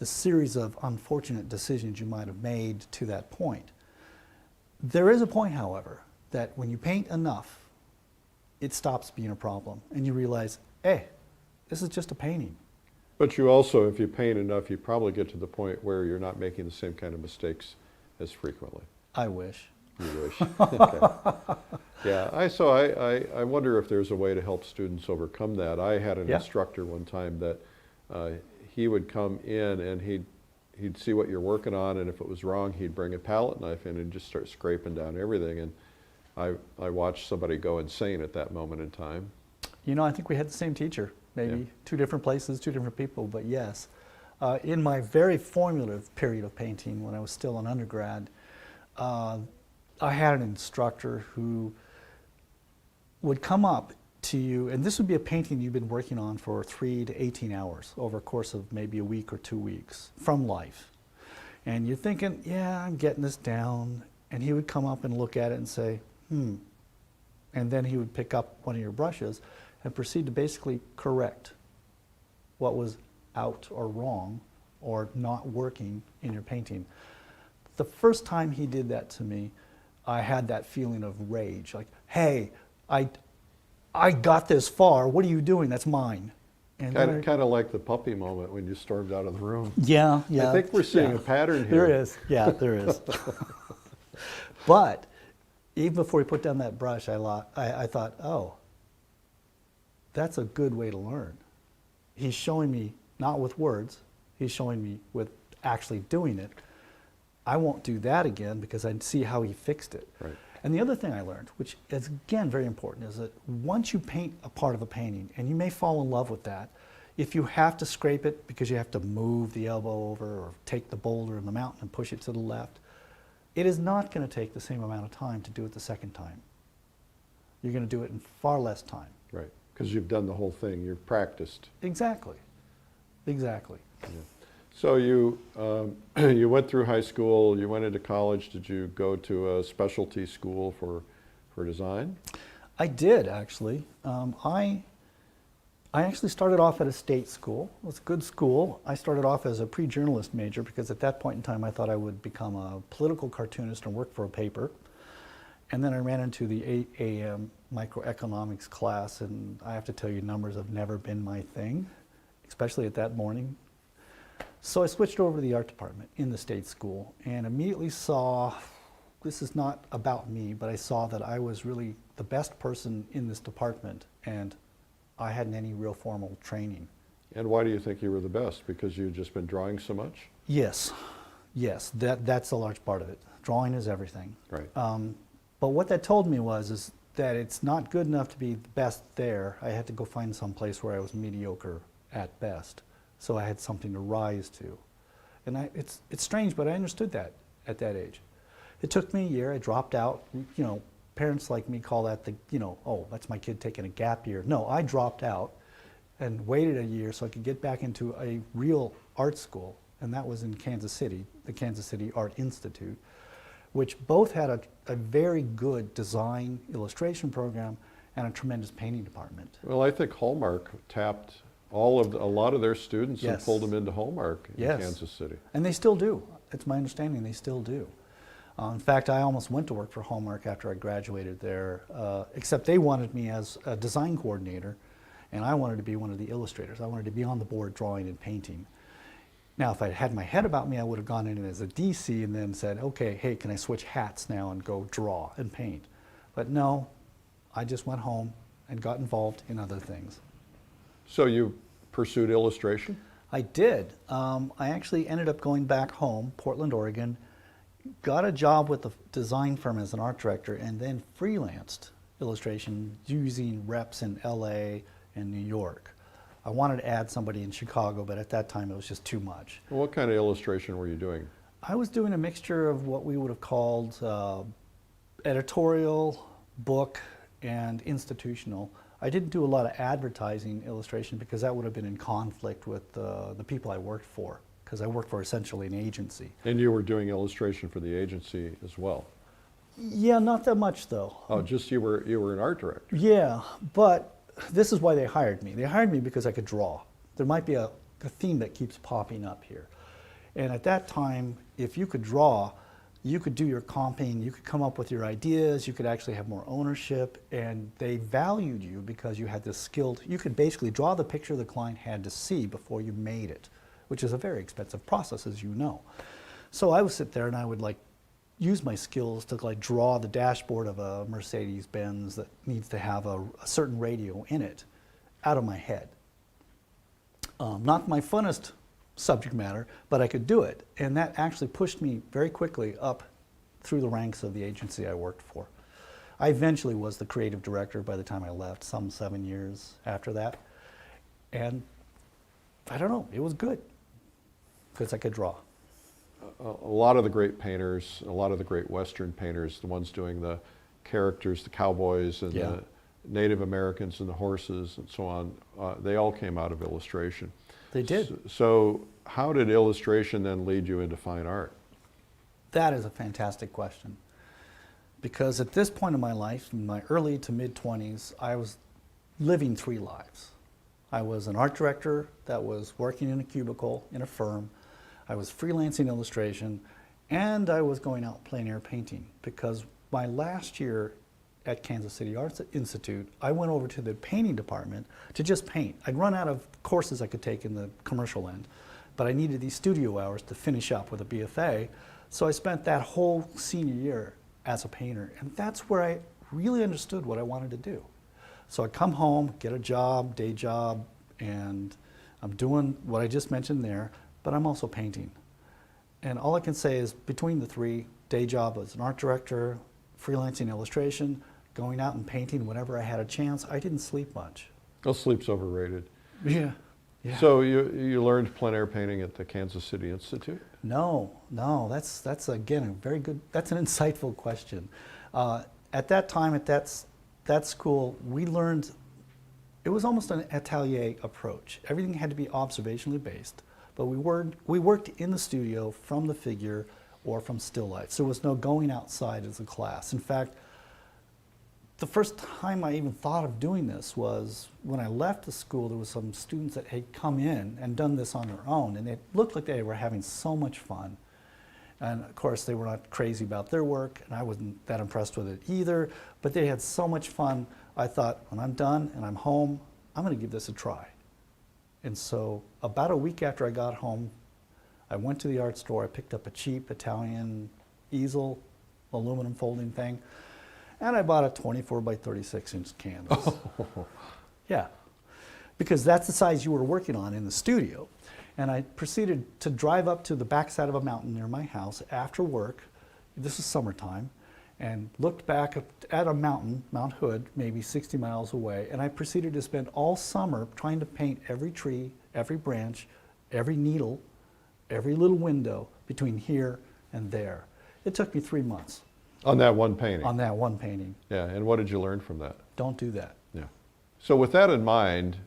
[SPEAKER 3] series of unfortunate decisions you might have made to that point. There is a point, however, that when you paint enough, it stops being a problem, and you realize, hey, this is just a painting.
[SPEAKER 2] But you also, if you paint enough, you probably get to the point where you're not making the same kind of mistakes as frequently.
[SPEAKER 3] I wish.
[SPEAKER 2] You wish. Okay. Yeah, I wonder if there's a way to help students overcome that. I had an instructor one time that he would come in and he'd see what you're working on, and if it was wrong, he'd bring a palette knife in and just start scraping down everything. And I watched somebody go insane at that moment in time.
[SPEAKER 3] You know, I think we had the same teacher, maybe two different places, two different people, but yes. In my very formative period of painting, when I was still an undergrad, I had an instructor who would come up to you, and this would be a painting you've been working on for 3 to 18 hours over a course of maybe a week or 2 weeks from life. And you're thinking, yeah, I'm getting this down. And he would come up and look at it and say, and then he would pick up one of your brushes and proceed to basically correct what was out or wrong or not working in your painting. The first time he did that to me, I had that feeling of rage, like, hey, I got this far, what are you doing? That's mine. And
[SPEAKER 2] kind of like the puppy moment when you stormed out of the room.
[SPEAKER 3] Yeah.
[SPEAKER 2] I think we're seeing a pattern here.
[SPEAKER 3] There is, there is. But even before he put down that brush, I thought, oh, that's a good way to learn. He's showing me, not with words, he's showing me with actually doing it. I won't do that again because I see how he fixed it.
[SPEAKER 2] Right.
[SPEAKER 3] And the other thing I learned, which is again very important, is that once you paint a part of a painting, and you may fall in love with that, if you have to scrape it because you have to move the elbow over or take the boulder in the mountain and push it to the left, it is not going to take the same amount of time to do it the second time. You're going to do it in far less time.
[SPEAKER 2] Right, because you've done the whole thing, you've practiced.
[SPEAKER 3] Exactly. Exactly.
[SPEAKER 2] Yeah. So you, you went through high school, you went into college. Did you go to a specialty school for design?
[SPEAKER 3] I did, actually. I actually started off at a state school. It was a good school. I started off as a pre-journalist major because at that point in time I thought I would become a political cartoonist and work for a paper. And then I ran into the 8 a.m. microeconomics class, and I have to tell you, numbers have never been my thing, especially at that morning. So I switched over to the art department in the state school and immediately saw, this is not about me, but I saw that I was really the best person in this department, and I hadn't any real formal training.
[SPEAKER 2] And why do you think you were the best? Because you'd just been drawing so much?
[SPEAKER 3] Yes, yes, that's a large part of it. Drawing is everything.
[SPEAKER 2] Right.
[SPEAKER 3] But what that told me is that it's not good enough to be the best there. I had to go find some place where I was mediocre at best. So I had something to rise to. And it's strange, but I understood that at that age. It took me a year. I dropped out. You know, parents like me call that oh, that's my kid taking a gap year. No, I dropped out and waited a year so I could get back into a real art school. And that was in Kansas City, the Kansas City Art Institute, which both had a very good design illustration program and a tremendous painting department.
[SPEAKER 2] Well, I think Hallmark tapped a lot of their students and
[SPEAKER 3] Yes.
[SPEAKER 2] pulled them into Hallmark in
[SPEAKER 3] Yes.
[SPEAKER 2] Kansas City.
[SPEAKER 3] And they still do. It's my understanding they still do. In fact, I almost went to work for Hallmark after I graduated there, except they wanted me as a design coordinator, and I wanted to be one of the illustrators. I wanted to be on the board drawing and painting. Now, if I had my head about me, I would have gone in as a DC and then said, okay, hey, can I switch hats now and go draw and paint? But no, I just went home and got involved in other things.
[SPEAKER 2] So you pursued illustration?
[SPEAKER 3] I did. I actually ended up going back home, Portland, Oregon, got a job with a design firm as an art director, and then freelanced illustration using reps in LA and New York. I wanted to add somebody in Chicago, but at that time it was just too much.
[SPEAKER 2] What kind of illustration were you doing?
[SPEAKER 3] I was doing a mixture of what we would have called editorial, book, and institutional. I didn't do a lot of advertising illustration because that would have been in conflict with the people I worked for, because I worked for essentially an agency.
[SPEAKER 2] And you were doing illustration for the agency as well?
[SPEAKER 3] Yeah, not that much though.
[SPEAKER 2] Oh, just you were an art director?
[SPEAKER 3] Yeah, but this is why they hired me. They hired me because I could draw. There might be a theme that keeps popping up here. And at that time, if you could draw, you could do your comping, you could come up with your ideas, you could actually have more ownership, and they valued you because you had this skilled, you could basically draw the picture the client had to see before you made it, which is a very expensive process, as you know. So I would sit there and I would use my skills to draw the dashboard of a Mercedes-Benz that needs to have a certain radio in it out of my head. Not my funnest subject matter, but I could do it. And that actually pushed me very quickly up through the ranks of the agency I worked for. I eventually was the creative director by the time I left, some 7 years after that. And I don't know, it was good because I could draw.
[SPEAKER 2] A lot of the great painters, a lot of the great Western painters, the ones doing the characters, the cowboys and the Native Americans and the horses and so on, they all came out of illustration.
[SPEAKER 3] They did.
[SPEAKER 2] So how did illustration then lead you into fine art?
[SPEAKER 3] That is a fantastic question. Because at this point in my life, in my early to mid-20s, I was living 3 lives. I was an art director that was working in a cubicle in a firm. I was freelancing illustration, and I was going out plein air painting. Because my last year at Kansas City Arts Institute, I went over to the painting department to just paint. I'd run out of courses I could take in the commercial end, but I needed these studio hours to finish up with a BFA, so I spent that whole senior year as a painter, and that's where I really understood what I wanted to do. So I come home, get a job, day job, and I'm doing what I just mentioned there, but I'm also painting. And all I can say is between the 3, day job as an art director, freelancing illustration, going out and painting whenever I had a chance, I didn't sleep much.
[SPEAKER 2] Well, sleep's overrated.
[SPEAKER 3] Yeah.
[SPEAKER 2] So you learned plein air painting at the Kansas City Institute?
[SPEAKER 3] No, that's again a very good, that's an insightful question. At that time, at that that school, we learned, it was almost an atelier approach. Everything had to be observationally based, but we worked in the studio from the figure or from still life. So there was no going outside as a class. In fact, the first time I even thought of doing this was when I left the school. There was some students that had come in and done this on their own, and it looked like they were having so much fun. And of course, they were not crazy about their work, and I wasn't that impressed with it either, but they had so much fun. I thought, when I'm done and I'm home, I'm going to give this a try. And so about a week after I got home, I went to the art store. I picked up a cheap Italian easel, aluminum folding thing, and I bought a 24 by 36 inch canvas. Yeah, because that's the size you were working on in the studio. And I proceeded to drive up to the backside of a mountain near my house after work. This is summertime, and looked back at a mountain, Mount Hood, maybe 60 miles away, and I proceeded to spend all summer trying to paint every tree, every branch, every needle, every little window between here and there. It took me 3 months.
[SPEAKER 2] On that one painting?
[SPEAKER 3] On that one painting.
[SPEAKER 2] Yeah, and what did you learn from that?
[SPEAKER 3] Don't do that.
[SPEAKER 2] Yeah. So with that in mind,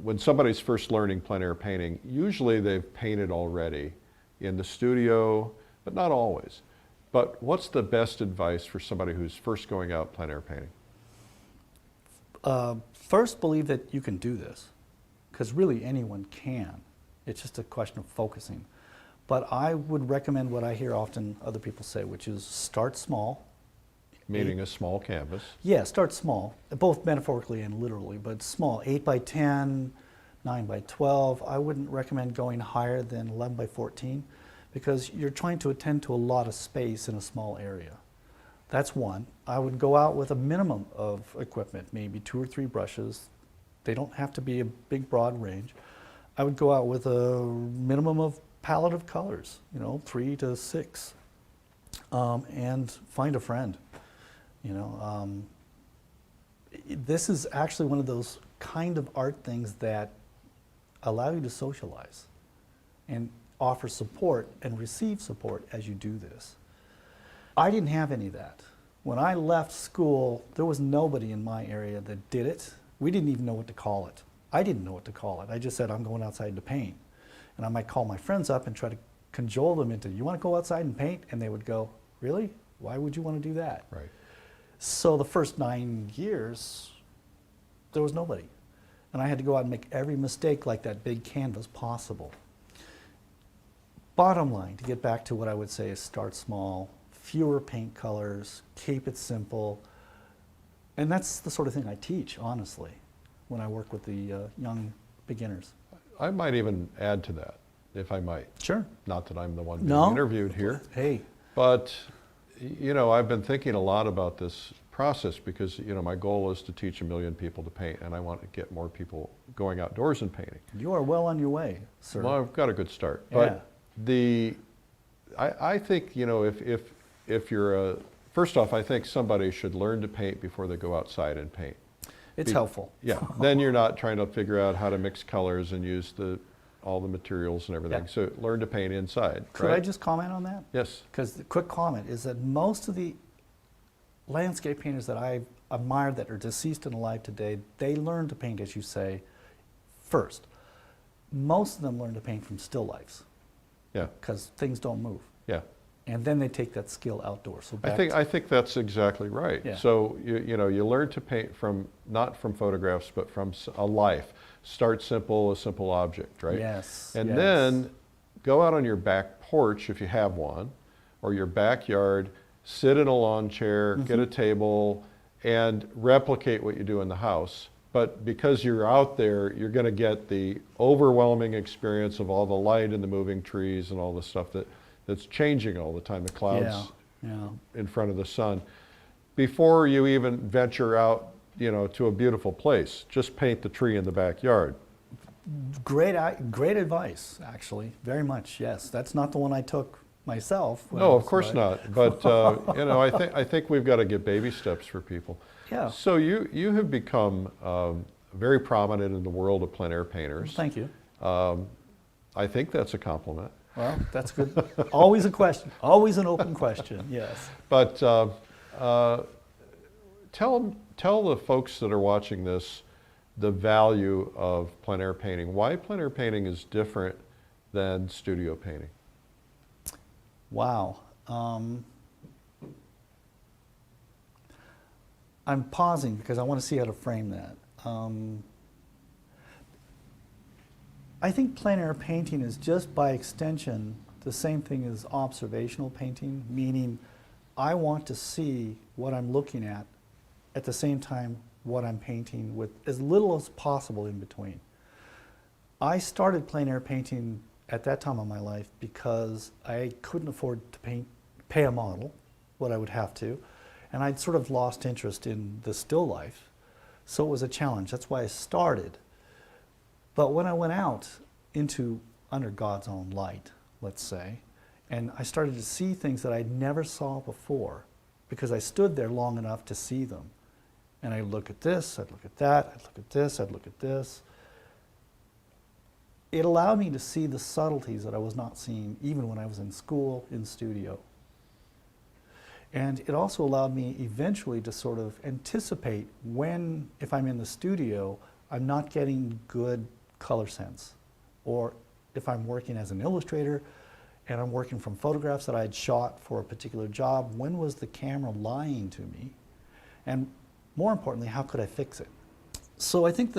[SPEAKER 2] when somebody's first learning plein air painting, usually they've painted already in the studio, but not always. But what's the best advice for somebody who's first going out plein air painting?
[SPEAKER 3] First, believe that you can do this, because really anyone can. It's just a question of focusing. But I would recommend what I hear often other people say, which is start small.
[SPEAKER 2] Meaning a small canvas.
[SPEAKER 3] Yeah, start small, both metaphorically and literally, but small, 8 by 10, 9 by 12. I wouldn't recommend going higher than 11 by 14 because you're trying to attend to a lot of space in a small area. That's one. I would go out with a minimum of equipment, maybe 2 or 3 brushes. They don't have to be a big, broad range. I would go out with a minimum of palette of colors, 3 to 6, and find a friend. This is actually one of those kind of art things that allow you to socialize and offer support and receive support as you do this. I didn't have any of that. When I left school, there was nobody in my area that did it. We didn't even know what to call it. I didn't know what to call it. I just said, I'm going outside to paint. And I might call my friends up and try to cajole them into, you want to go outside and paint? And they would go, really? Why would you want to do that?
[SPEAKER 2] Right.
[SPEAKER 3] So the first 9 years, there was nobody. And I had to go out and make every mistake like that big canvas possible. Bottom line, to get back to what I would say is start small, fewer paint colors, keep it simple. And that's the sort of thing I teach, honestly, when I work with the young beginners.
[SPEAKER 2] I might even add to that, if I might.
[SPEAKER 3] Sure.
[SPEAKER 2] Not that I'm the one being interviewed here.
[SPEAKER 3] Hey.
[SPEAKER 2] But, I've been thinking a lot about this process because, my goal is to teach 1 million people to paint, and I want to get more people going outdoors and painting.
[SPEAKER 3] You are well on your way, sir.
[SPEAKER 2] Well, I've got a good start.
[SPEAKER 3] Yeah.
[SPEAKER 2] But I think, if you're first off, I think somebody should learn to paint before they go outside and paint.
[SPEAKER 3] It's helpful.
[SPEAKER 2] Yeah, then you're not trying to figure out how to mix colors and use all the materials and everything.
[SPEAKER 3] Yeah.
[SPEAKER 2] So learn to paint inside.
[SPEAKER 3] Could
[SPEAKER 2] right?
[SPEAKER 3] I just comment on that?
[SPEAKER 2] Yes.
[SPEAKER 3] Because the quick comment is that most of the landscape painters that I admire that are deceased and alive today, they learn to paint, as you say, first. Most of them learn to paint from still lifes.
[SPEAKER 2] Yeah.
[SPEAKER 3] Because things don't move.
[SPEAKER 2] Yeah.
[SPEAKER 3] And then they take that skill outdoors. So
[SPEAKER 2] I think that's exactly right.
[SPEAKER 3] Yeah.
[SPEAKER 2] So you learn to paint not from photographs, but from a life. Start simple, a simple object, right?
[SPEAKER 3] Yes.
[SPEAKER 2] And
[SPEAKER 3] yes.
[SPEAKER 2] then go out on your back porch if you have one, or your backyard, sit in a lawn chair, get a table, and replicate what you do in the house. But because you're out there, you're going to get the overwhelming experience of all the light and the moving trees and all the stuff that's changing all the time, the clouds in front of the sun. Before you even venture out, to a beautiful place, just paint the tree in the backyard.
[SPEAKER 3] Great advice, actually, very much, yes. That's not the one I took myself.
[SPEAKER 2] No, of course not. But, I think we've got to get baby steps for people.
[SPEAKER 3] Yeah.
[SPEAKER 2] So you have become very prominent in the world of plein air painters.
[SPEAKER 3] Thank you.
[SPEAKER 2] I think that's a compliment.
[SPEAKER 3] Well, that's good. Always a question. Always an open question, yes.
[SPEAKER 2] But tell tell the folks that are watching this the value of plein air painting. Why plein air painting is different than studio painting?
[SPEAKER 3] Wow. I'm pausing because I want to see how to frame that. I think plein air painting is just by extension the same thing as observational painting, meaning I want to see what I'm looking at the same time what I'm painting with as little as possible in between. I started plein air painting at that time of my life because I couldn't afford to pay a model, what I would have to, and I'd sort of lost interest in the still life. So it was a challenge. That's why I started. But when I went out into under God's own light, let's say, and I started to see things that I never saw before because I stood there long enough to see them. And I'd look at this, I'd look at that, I'd look at this, I'd look at this. It allowed me to see the subtleties that I was not seeing even when I was in school, in studio. And it also allowed me eventually to sort of anticipate when, if I'm in the studio, I'm not getting good color sense. Or if I'm working as an illustrator and I'm working from photographs that I had shot for a particular job, when was the camera lying to me? And more importantly, how could I fix it? So I think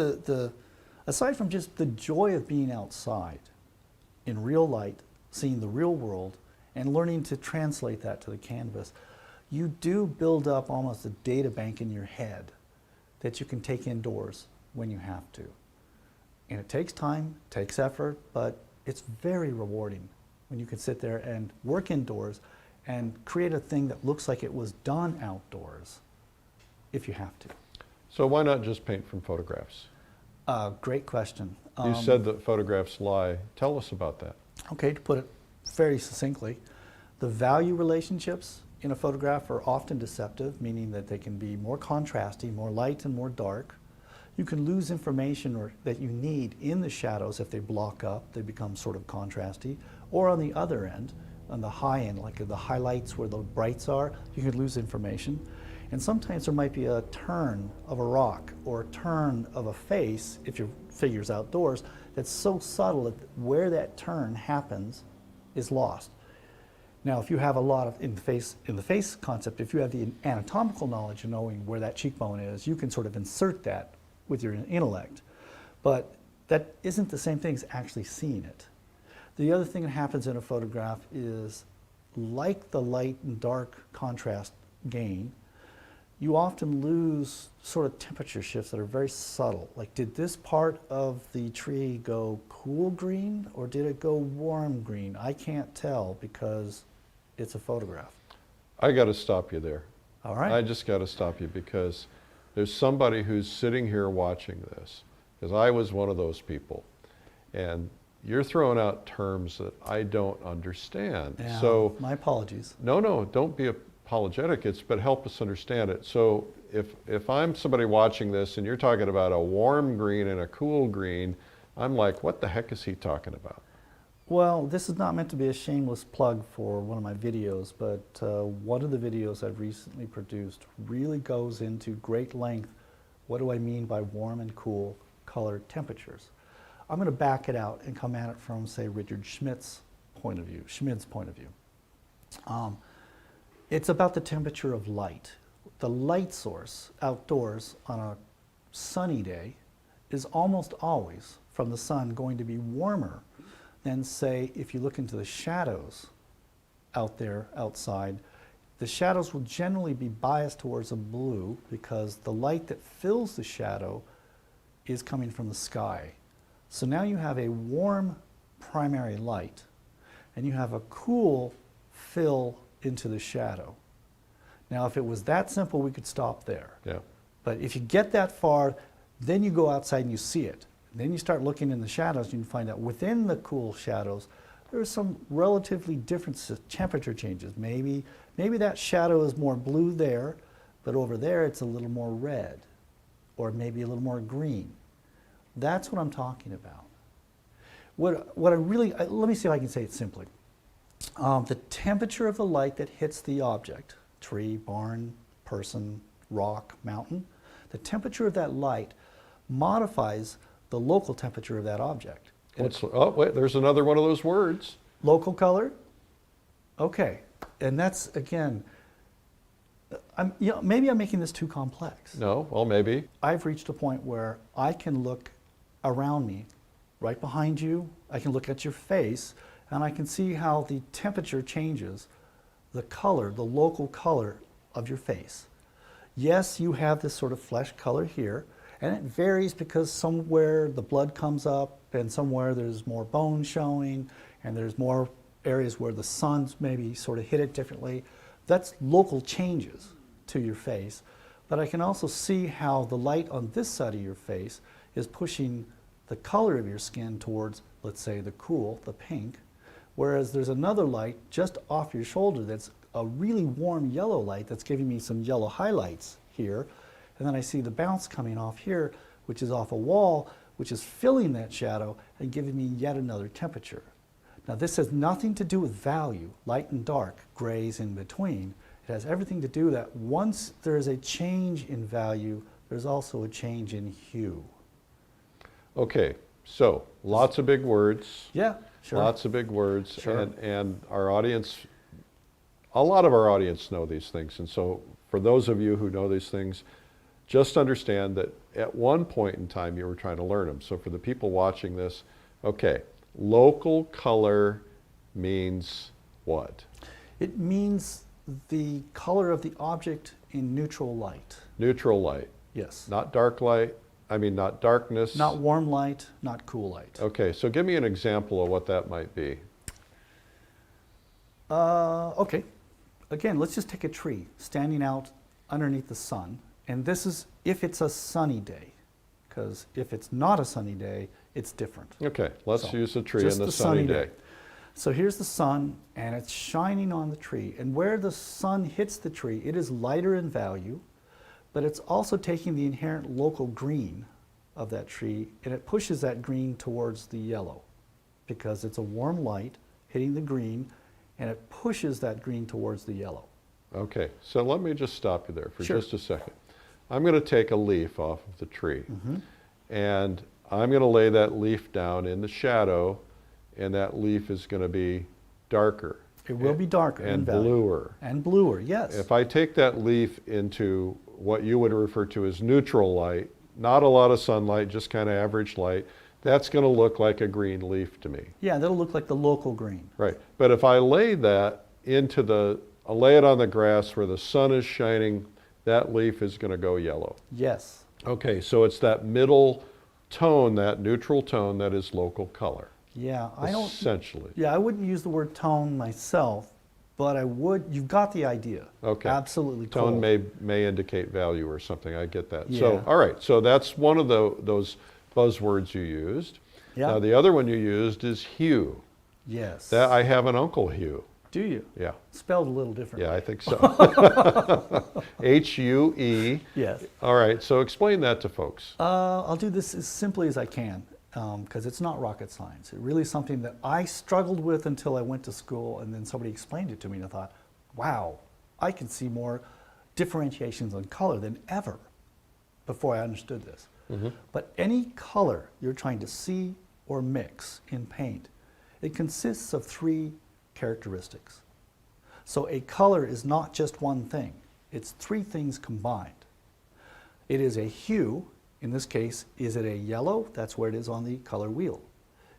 [SPEAKER 3] aside from just the joy of being outside in real light, seeing the real world, and learning to translate that to the canvas, you do build up almost a data bank in your head that you can take indoors when you have to. And it takes time, takes effort, but it's very rewarding when you can sit there and work indoors and create a thing that looks like it was done outdoors, if you have to.
[SPEAKER 2] So why not just paint from photographs?
[SPEAKER 3] Great question.
[SPEAKER 2] You said that photographs lie. Tell us about that.
[SPEAKER 3] Okay, to put it very succinctly, the value relationships in a photograph are often deceptive, meaning that they can be more contrasty, more light and more dark. You can lose information that you need in the shadows if they block up, they become sort of contrasty. Or on the other end, on the high end, like the highlights where the brights are, you could lose information. And sometimes there might be a turn of a rock or a turn of a face, if your figure's outdoors, that's so subtle that where that turn happens is lost. Now, if you have a lot of in the face concept, if you have the anatomical knowledge of knowing where that cheekbone is, you can sort of insert that with your intellect. But that isn't the same thing as actually seeing it. The other thing that happens in a photograph is, like the light and dark contrast gain, you often lose sort of temperature shifts that are very subtle. Like, did this part of the tree go cool green or did it go warm green? I can't tell because it's a photograph.
[SPEAKER 2] I got to stop you there.
[SPEAKER 3] All right.
[SPEAKER 2] I just got to stop you because there's somebody who's sitting here watching this, because I was one of those people, and you're throwing out terms that I don't understand.
[SPEAKER 3] Yeah,
[SPEAKER 2] so
[SPEAKER 3] my apologies.
[SPEAKER 2] No, don't be apologetic. But help us understand it. So if I'm somebody watching this and you're talking about a warm green and a cool green, I'm like, what the heck is he talking about?
[SPEAKER 3] Well, this is not meant to be a shameless plug for one of my videos, but one of the videos I've recently produced really goes into great length. What do I mean by warm and cool color temperatures? I'm going to back it out and come at it from, say, Richard Schmid's point of view. It's about the temperature of light. The light source outdoors on a sunny day is almost always from the sun going to be warmer than, say, if you look into the shadows out there outside. The shadows will generally be biased towards a blue because the light that fills the shadow is coming from the sky. So now you have a warm primary light and you have a cool fill into the shadow. Now, if it was that simple, we could stop there.
[SPEAKER 2] Yeah.
[SPEAKER 3] But if you get that far, then you go outside and you see it. Then you start looking in the shadows and you find out within the cool shadows, there are some relatively different temperature changes. Maybe that shadow is more blue there, but over there it's a little more red, or maybe a little more green. That's what I'm talking about. Let me see if I can say it simply. The temperature of the light that hits the object, tree, barn, person, rock, mountain, The temperature of that light modifies the local temperature of that object.
[SPEAKER 2] Oh, wait, there's another one of those words.
[SPEAKER 3] Local color? Okay. And that's, again, maybe I'm making this too complex.
[SPEAKER 2] No, well, maybe.
[SPEAKER 3] I've reached a point where I can look around me, right behind you, I can look at your face, and I can see how the temperature changes the color, the local color of your face. Yes, you have this sort of flesh color here, and it varies because somewhere the blood comes up and somewhere there's more bone showing and there's more areas where the sun's maybe sort of hit it differently. That's local changes to your face. But I can also see how the light on this side of your face is pushing the color of your skin towards, let's say, the cool, the pink, whereas there's another light just off your shoulder that's a really warm yellow light that's giving me some yellow highlights here. And then I see the bounce coming off here, which is off a wall, which is filling that shadow and giving me yet another temperature. Now this has nothing to do with value, light and dark, grays in between. It has everything to do that once there is a change in value, there's also a change in hue.
[SPEAKER 2] Okay, so lots of big words.
[SPEAKER 3] Yeah, sure.
[SPEAKER 2] Lots of big words.
[SPEAKER 3] Sure.
[SPEAKER 2] And our audience, a lot of our audience know these things. And so for those of you who know these things, just understand that at one point in time you were trying to learn them. So for the people watching this, okay, local color means what?
[SPEAKER 3] It means the color of the object in neutral light.
[SPEAKER 2] Neutral light.
[SPEAKER 3] Yes.
[SPEAKER 2] Not dark light, not darkness.
[SPEAKER 3] Not warm light, not cool light.
[SPEAKER 2] Okay, so give me an example of what that might be.
[SPEAKER 3] Okay. Again, let's just take a tree standing out underneath the sun. And this is if it's a sunny day, because if it's not a sunny day, it's different.
[SPEAKER 2] Okay, let's use a tree in
[SPEAKER 3] Just
[SPEAKER 2] the sunny day.
[SPEAKER 3] So here's the sun, and it's shining on the tree. And where the sun hits the tree, it is lighter in value, but it's also taking the inherent local green of that tree, and it pushes that green towards the yellow, because it's a warm light hitting the green, and it pushes that green towards the yellow.
[SPEAKER 2] Okay, so let me just stop you there for
[SPEAKER 3] Sure.
[SPEAKER 2] just a second. I'm going to take a leaf off of the tree,
[SPEAKER 3] Mm-hmm.
[SPEAKER 2] and I'm going to lay that leaf down in the shadow, and that leaf is going to be darker.
[SPEAKER 3] It will be darker in
[SPEAKER 2] and
[SPEAKER 3] value.
[SPEAKER 2] bluer.
[SPEAKER 3] And bluer, yes.
[SPEAKER 2] If I take that leaf into what you would refer to as neutral light, not a lot of sunlight, just kind of average light, that's going to look like a green leaf to me.
[SPEAKER 3] Yeah, that'll look like the local green.
[SPEAKER 2] Right. But if I lay that I'll lay it on the grass where the sun is shining, that leaf is going to go yellow.
[SPEAKER 3] Yes.
[SPEAKER 2] Okay, so it's that middle tone, that neutral tone, that is local color.
[SPEAKER 3] Yeah,
[SPEAKER 2] Essentially.
[SPEAKER 3] I wouldn't use the word tone myself, but I would, you've got the idea.
[SPEAKER 2] Okay.
[SPEAKER 3] Absolutely cool.
[SPEAKER 2] Tone may indicate value or something, I get that.
[SPEAKER 3] Yeah.
[SPEAKER 2] So, all right, so that's one of those buzzwords you used.
[SPEAKER 3] Yeah.
[SPEAKER 2] Now the other one you used is hue.
[SPEAKER 3] Yes.
[SPEAKER 2] That I have an uncle Hugh.
[SPEAKER 3] Do you?
[SPEAKER 2] Yeah.
[SPEAKER 3] Spelled a little differently.
[SPEAKER 2] Yeah, I think so. H-U-E.
[SPEAKER 3] Yes.
[SPEAKER 2] All right, so explain that to folks.
[SPEAKER 3] I'll do this as simply as I can, because it's not rocket science. It's really something that I struggled with until I went to school, and then somebody explained it to me, and I thought, wow, I can see more differentiations on color than ever before I understood this.
[SPEAKER 2] Mm-hmm.
[SPEAKER 3] But any color you're trying to see or mix in paint, it consists of three characteristics. So a color is not just one thing, it's three things combined. It is a hue. In this case, is it a yellow? That's where it is on the color wheel.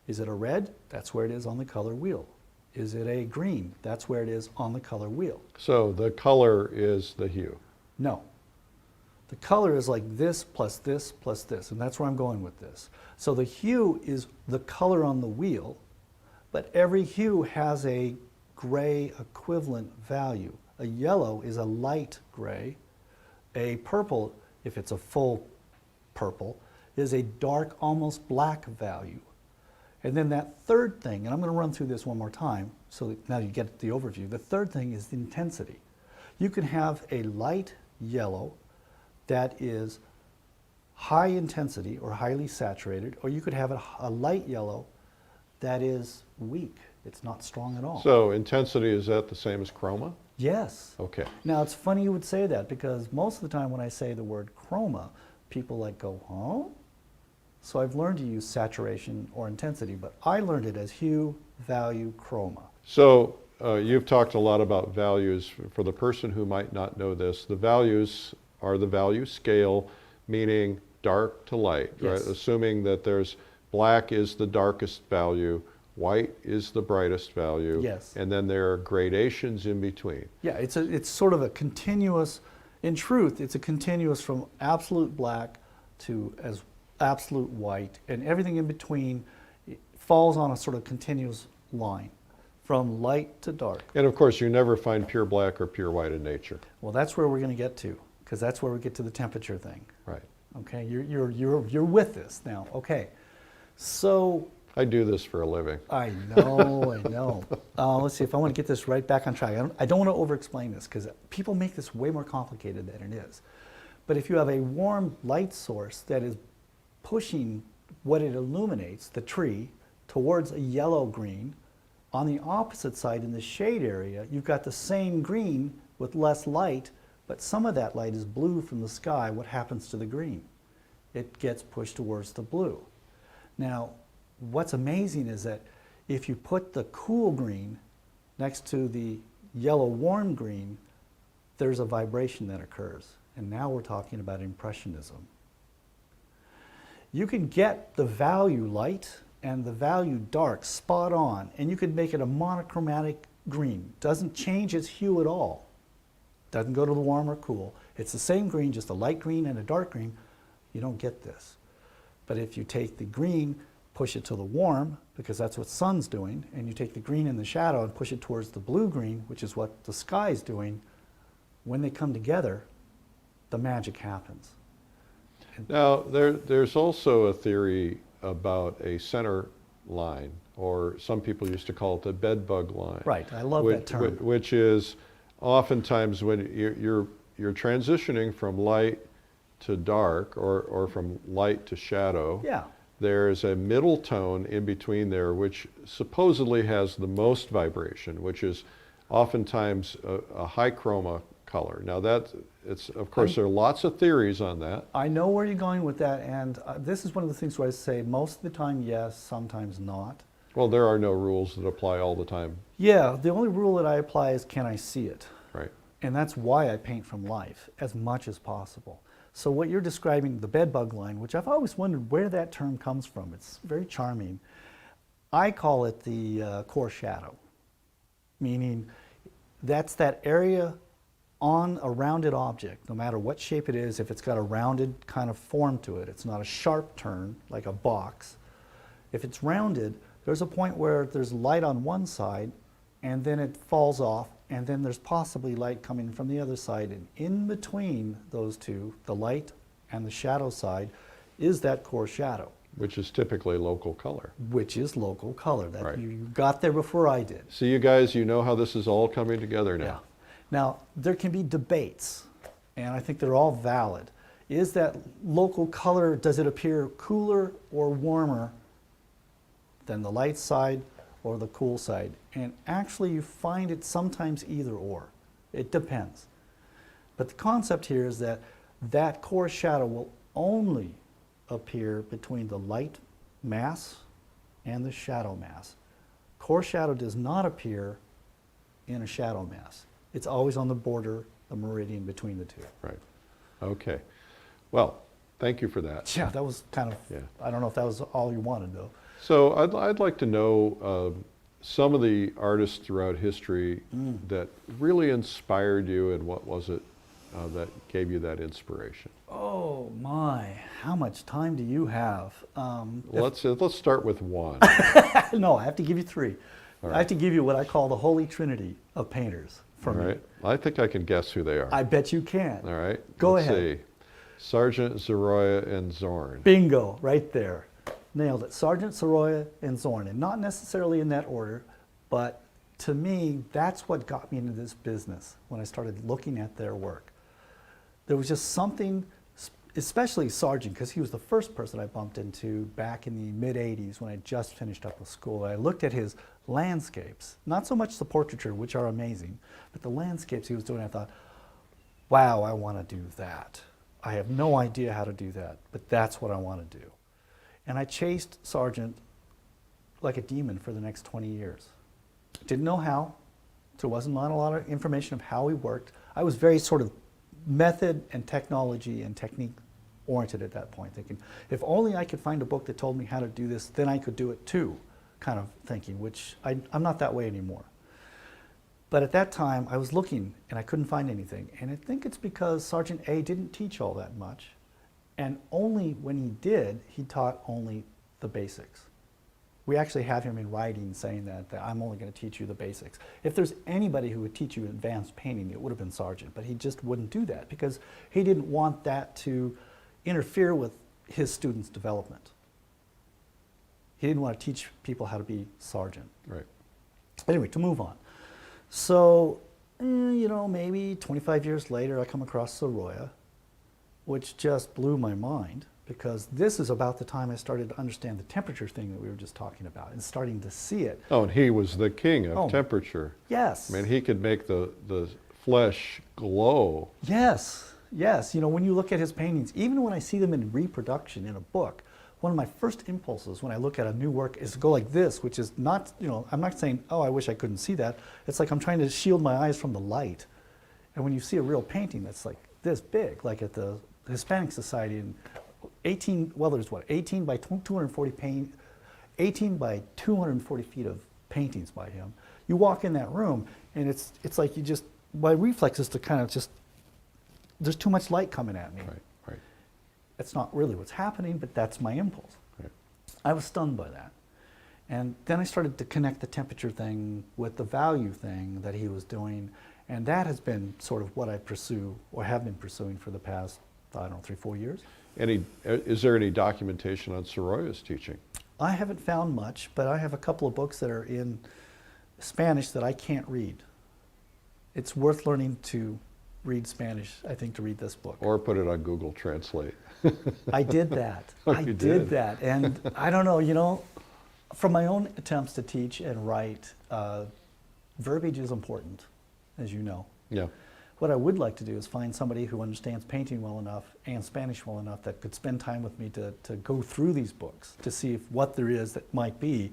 [SPEAKER 3] Is it a red? That's where it is on the color wheel. Is it a green? That's where it is on the color wheel.
[SPEAKER 2] So the color is the hue.
[SPEAKER 3] No. The color is like this, and that's where I'm going with this. So the hue is the color on the wheel, but every hue has a gray equivalent value. A yellow is a light gray. A purple, if it's a full purple, is a dark, almost black value. And then that third thing, and I'm going to run through this one more time so that now you get the overview. The third thing is the intensity. You can have a light yellow that is high intensity or highly saturated, or you could have a light yellow that is weak. It's not strong at all.
[SPEAKER 2] So intensity, is that the same as chroma?
[SPEAKER 3] Yes.
[SPEAKER 2] Okay.
[SPEAKER 3] Now, it's funny you would say that because most of the time when I say the word chroma, people like go, huh? So I've learned to use saturation or intensity, but I learned it as hue, value, chroma.
[SPEAKER 2] So you've talked a lot about values. For the person who might not know this, the values are the value scale, meaning dark to light,
[SPEAKER 3] Yes.
[SPEAKER 2] right? Assuming that there's black is the darkest value, white is the brightest value,
[SPEAKER 3] Yes.
[SPEAKER 2] and then there are gradations in between.
[SPEAKER 3] Yeah, it's sort of a continuous, in truth, it's a continuous from absolute black to as absolute white, and everything in between falls on a sort of continuous line from light to dark.
[SPEAKER 2] And of course, you never find pure black or pure white in nature.
[SPEAKER 3] Well, that's where we're going to get to, because that's where we get to the temperature thing.
[SPEAKER 2] Right.
[SPEAKER 3] Okay, you're with this now. Okay, so
[SPEAKER 2] I do this for a living.
[SPEAKER 3] I know. Let's see if I want to get this right back on track. I don't want to over-explain this because people make this way more complicated than it is. But if you have a warm light source that is pushing what it illuminates, the tree, towards a yellow-green, on the opposite side in the shade area, you've got the same green with less light, but some of that light is blue from the sky. What happens to the green? It gets pushed towards the blue. Now, what's amazing is that if you put the cool green next to the yellow warm green, there's a vibration that occurs. And now we're talking about impressionism. You can get the value light and the value dark spot on, and you can make it a monochromatic green. Doesn't change its hue at all. Doesn't go to the warm or cool. It's the same green, just a light green and a dark green. You don't get this. But if you take the green, push it to the warm, because that's what sun's doing, and you take the green in the shadow and push it towards the blue-green, which is what the sky's doing, when they come together, the magic happens.
[SPEAKER 2] Now, there's also a theory about a center line, or some people used to call it the bedbug line.
[SPEAKER 3] Right, I love that term.
[SPEAKER 2] Which is oftentimes when you're transitioning from light to dark, or from light to shadow.
[SPEAKER 3] Yeah.
[SPEAKER 2] There's a middle tone in between there, which supposedly has the most vibration, which is oftentimes a high chroma color. Now of course, there are lots of theories on that.
[SPEAKER 3] I know where you're going with that, and this is one of the things where I say most of the time yes, sometimes not.
[SPEAKER 2] Well, there are no rules that apply all the time.
[SPEAKER 3] Yeah, the only rule that I apply is can I see it?
[SPEAKER 2] Right.
[SPEAKER 3] And that's why I paint from life as much as possible. So what you're describing, the bedbug line, which I've always wondered where that term comes from. It's very charming. I call it the core shadow, meaning that's that area on a rounded object, no matter what shape it is, if it's got a rounded kind of form to it, it's not a sharp turn like a box. If it's rounded, there's a point where there's light on one side and then it falls off, and then there's possibly light coming from the other side, and in between those two, the light and the shadow side, is that core shadow.
[SPEAKER 2] Which is typically local color.
[SPEAKER 3] Which is local color. That
[SPEAKER 2] Right.
[SPEAKER 3] You got there before I did.
[SPEAKER 2] See, you guys, you know how this is all coming together now.
[SPEAKER 3] Yeah. Now, there can be debates, and I think they're all valid. Is that local color, does it appear cooler or warmer than the light side or the cool side? And actually, you find it sometimes either or. It depends. But the concept here is that that core shadow will only appear between the light mass and the shadow mass. Core shadow does not appear in a shadow mass. It's always on the border, the meridian between the two.
[SPEAKER 2] Right. Okay. Well, thank you for that.
[SPEAKER 3] Yeah, that was kind of,
[SPEAKER 2] Yeah.
[SPEAKER 3] I don't know if that was all you wanted though.
[SPEAKER 2] So I'd like to know some of the artists throughout history that really inspired you, and what was it that gave you that inspiration?
[SPEAKER 3] Oh my, how much time do you have?
[SPEAKER 2] Let's start with one.
[SPEAKER 3] No, I have to give you three.
[SPEAKER 2] All
[SPEAKER 3] I have to give you what I call the holy trinity of painters for
[SPEAKER 2] All
[SPEAKER 3] me.
[SPEAKER 2] right. I think I can guess who they are.
[SPEAKER 3] I bet you can.
[SPEAKER 2] All right.
[SPEAKER 3] Go
[SPEAKER 2] Let's
[SPEAKER 3] ahead.
[SPEAKER 2] See. Sargent, Sorolla, and Zorn.
[SPEAKER 3] Bingo, right there. Nailed it. Sargent, Sorolla, and Zorn. And not necessarily in that order, but to me, that's what got me into this business when I started looking at their work. There was just something, especially Sargent, because he was the first person I bumped into back in the mid-'80s when I just finished up with school. I looked at his landscapes. Not so much the portraiture, which are amazing, but the landscapes he was doing, I thought, wow, I want to do that. I have no idea how to do that, but that's what I want to do. And I chased Sargent like a demon for the next 20 years. Didn't know how. There wasn't a lot of information of how he worked. I was very sort of method and technology and technique oriented at that point, thinking, if only I could find a book that told me how to do this, then I could do it too, kind of thinking, which I'm not that way anymore. But at that time, I was looking and I couldn't find anything. And I think it's because Sergeant A didn't teach all that much. And only when he did, he taught only the basics. We actually have him in writing saying that I'm only going to teach you the basics. If there's anybody who would teach you advanced painting, it would have been Sargent, but he just wouldn't do that because he didn't want that to interfere with his students' development. He didn't want to teach people how to be Sargent.
[SPEAKER 2] Right.
[SPEAKER 3] Anyway, to move on. So, you know, maybe 25 years later, I come across Sorolla, which just blew my mind, because this is about the time I started to understand the temperature thing that we were just talking about and starting to see it.
[SPEAKER 2] Oh, and he was the king of temperature.
[SPEAKER 3] Yes.
[SPEAKER 2] I mean, he could make the flesh glow.
[SPEAKER 3] Yes, yes. You know, when you look at his paintings, even when I see them in reproduction in a book, one of my first impulses when I look at a new work is to go like this, which is not, you know, I'm not saying, oh, I wish I couldn't see that. It's like I'm trying to shield my eyes from the light. And when you see a real painting that's like this big, like at the Hispanic Society in 18 by 240 18 by 240 feet of paintings by him. You walk in that room and it's like you just, my reflex is to kind of just, there's too much light coming at me.
[SPEAKER 2] Right, right.
[SPEAKER 3] That's not really what's happening, but that's my impulse.
[SPEAKER 2] Right.
[SPEAKER 3] I was stunned by that. And then I started to connect the temperature thing with the value thing that he was doing. And that has been sort of what I pursue, or have been pursuing for the past, I don't know, 3-4 years.
[SPEAKER 2] Is there any documentation on Sorolla's teaching?
[SPEAKER 3] I haven't found much, but I have a couple of books that are in Spanish that I can't read. It's worth learning to read Spanish, I think, to read this book.
[SPEAKER 2] Or put it on Google Translate.
[SPEAKER 3] I did that.
[SPEAKER 2] Oh,
[SPEAKER 3] I
[SPEAKER 2] you
[SPEAKER 3] did that. And I don't know, you know, from my own attempts to teach and write, verbiage is important, as you know.
[SPEAKER 2] Yeah.
[SPEAKER 3] What I would like to do is find somebody who understands painting well enough and Spanish well enough that could spend time with me to go through these books to see if what there is that might be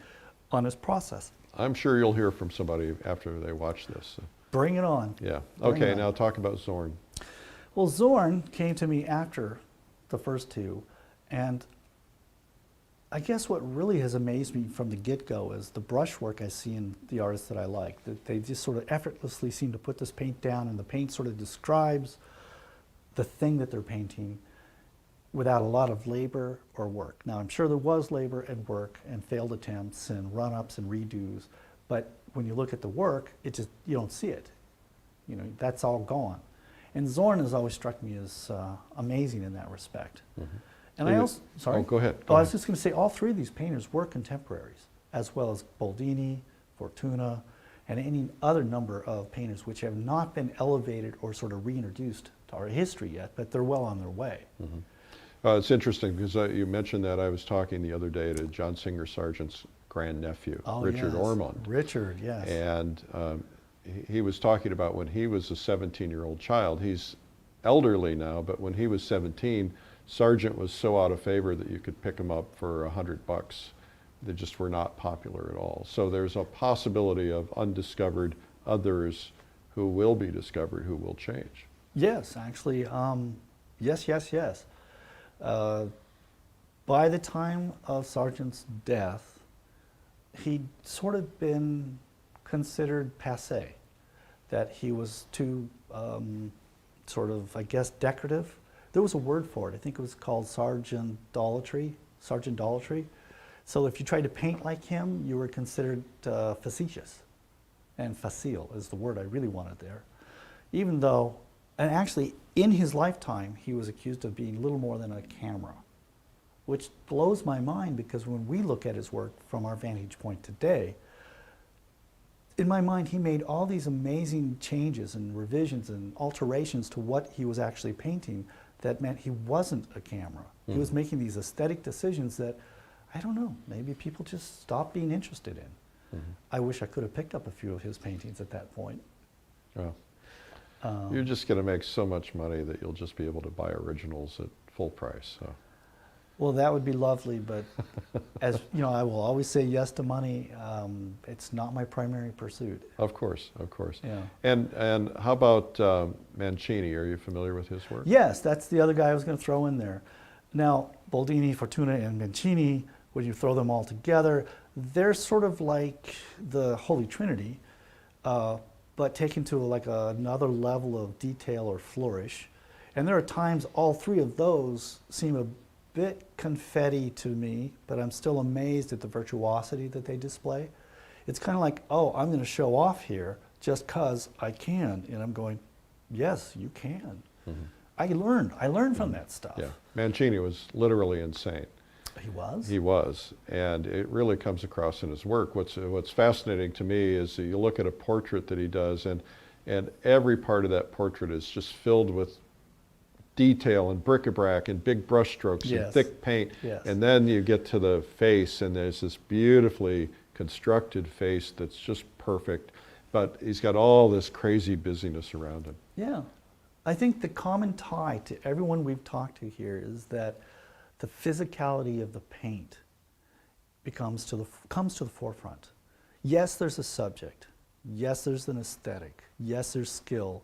[SPEAKER 3] on this process.
[SPEAKER 2] I'm sure you'll hear from somebody after they watch this. So.
[SPEAKER 3] Bring it on.
[SPEAKER 2] Yeah.
[SPEAKER 3] Bring
[SPEAKER 2] Okay,
[SPEAKER 3] it on.
[SPEAKER 2] now talk about Zorn.
[SPEAKER 3] Well, Zorn came to me after the first two, and I guess what really has amazed me from the get-go is the brushwork I see in the artists that I like. That they just sort of effortlessly seem to put this paint down, and the paint sort of describes the thing that they're painting without a lot of labor or work. Now, I'm sure there was labor and work and failed attempts and run-ups and redos, but when you look at the work, it just, you don't see it. You know, that's all gone. And Zorn has always struck me as amazing in that respect. Mm-hmm. And I also, sorry?
[SPEAKER 2] Oh, go ahead.
[SPEAKER 3] I was just going to say, all three of these painters were contemporaries, as well as Boldini, Fortuna, and any other number of painters which have not been elevated or sort of reintroduced to our history yet, but they're well on their way.
[SPEAKER 2] Mm-hmm. It's interesting because you mentioned that. I was talking the other day to John Singer Sargent's grandnephew, Richard Ormond.
[SPEAKER 3] Richard, yes.
[SPEAKER 2] And he was talking about when he was a 17-year-old child. He's elderly now, but when he was 17, Sargent was so out of favor that you could pick him up for $100. They just were not popular at all. So there's a possibility of undiscovered others who will be discovered, who will change.
[SPEAKER 3] Yes, actually, yes. By the time of Sargent's death, he'd sort of been considered passé, that he was too sort of, I guess, decorative. There was a word for it. I think it was called Sargentolatry. So if you tried to paint like him, you were considered facetious. And facile is the word I really wanted there. Even though, and actually in his lifetime, he was accused of being little more than a camera, which blows my mind because when we look at his work from our vantage point today, in my mind, he made all these amazing changes and revisions and alterations to what he was actually painting that meant he wasn't a camera. He was making these aesthetic decisions that, I don't know, maybe people just stopped being interested in. I wish I could have picked up a few of his paintings at that point.
[SPEAKER 2] Well, you're just going to make so much money that you'll just be able to buy originals at full price. So.
[SPEAKER 3] Well, that would be lovely, but as you know, I will always say yes to money. It's not my primary pursuit.
[SPEAKER 2] Of course, of course.
[SPEAKER 3] Yeah.
[SPEAKER 2] And how about Mancini? Are you familiar with his work?
[SPEAKER 3] Yes, that's the other guy I was going to throw in there. Now, Boldini, Fortuna, and Mancini, when you throw them all together, they're sort of like the Holy Trinity, but taken to like another level of detail or flourish. And there are times all three of those seem a bit confetti to me, but I'm still amazed at the virtuosity that they display. It's kind of like, oh, I'm going to show off here just because I can. And I'm going, yes, you can. I learned from that stuff.
[SPEAKER 2] Yeah, Mancini was literally insane.
[SPEAKER 3] He was?
[SPEAKER 2] He was, and it really comes across in his work. What's fascinating to me is you look at a portrait that he does, and every part of that portrait is just filled with detail and bric-a-brac and big brush strokes and thick paint.
[SPEAKER 3] Yes.
[SPEAKER 2] And then you get to the face, and there's this beautifully constructed face that's just perfect, but he's got all this crazy busyness around him.
[SPEAKER 3] Yeah. I think the common tie to everyone we've talked to here is that the physicality of the paint comes to the forefront. Yes, there's a subject. Yes, there's an aesthetic. Yes, there's skill.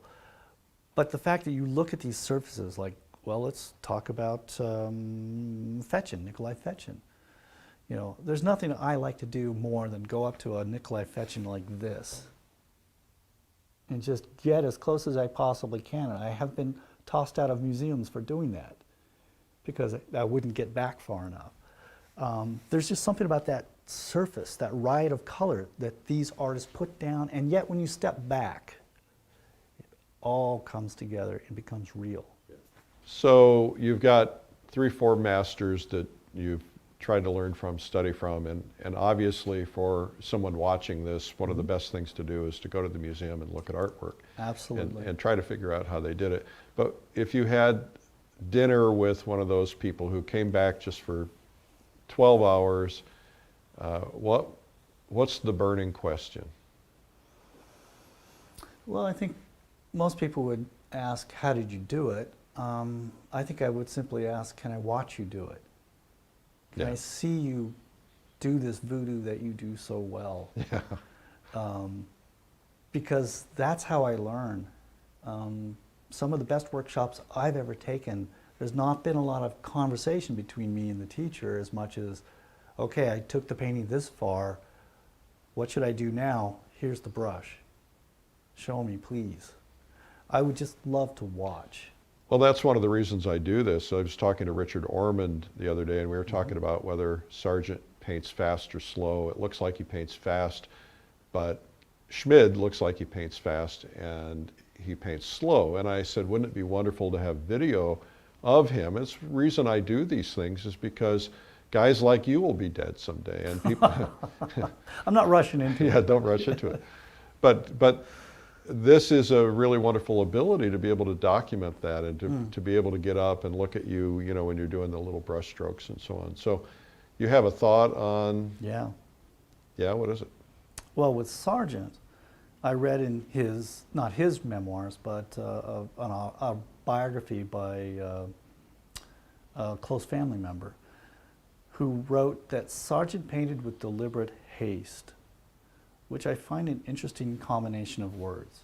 [SPEAKER 3] But the fact that you look at these surfaces, like, well, let's talk about Fechin, Nikolai Fechin. You know, there's nothing I like to do more than go up to a Nikolai Fechin like this and just get as close as I possibly can. And I have been tossed out of museums for doing that because I wouldn't get back far enough. There's just something about that surface, that riot of color that these artists put down, and yet when you step back, all comes together and becomes real.
[SPEAKER 2] So you've got 3-4 masters that you've tried to learn from, study from, and obviously for someone watching this, one of the best things to do is to go to the museum and look at artwork.
[SPEAKER 3] Absolutely.
[SPEAKER 2] And try to figure out how they did it. But if you had dinner with one of those people who came back just for 12 hours, what's the burning question?
[SPEAKER 3] Well, I think most people would ask, how did you do it? I think I would simply ask, can I watch you do it? Can I see you do this voodoo that you do so well? Yeah. Because that's how I learn. Some of the best workshops I've ever taken, there's not been a lot of conversation between me and the teacher as much as, okay, I took the painting this far, what should I do now? Here's the brush. Show me, please. I would just love to watch.
[SPEAKER 2] Well, that's one of the reasons I do this. I was talking to Richard Ormond the other day, and we were talking about whether Sargent paints fast or slow. It looks like he paints fast, but Schmid looks like he paints fast, and he paints slow. And I said, wouldn't it be wonderful to have video of him? It's the reason I do these things is because guys like you will be dead someday, and people.
[SPEAKER 3] I'm not rushing into it.
[SPEAKER 2] Yeah, don't rush into it. But this is a really wonderful ability to be able to document that and to be able to get up and look at you, you know, when you're doing the little brush strokes and so on. So you have a thought on...
[SPEAKER 3] Yeah.
[SPEAKER 2] Yeah, what is it?
[SPEAKER 3] Well, with Sargent, I read in his, not his memoirs, but a biography by a close family member who wrote that Sargent painted with deliberate haste, which I find an interesting combination of words.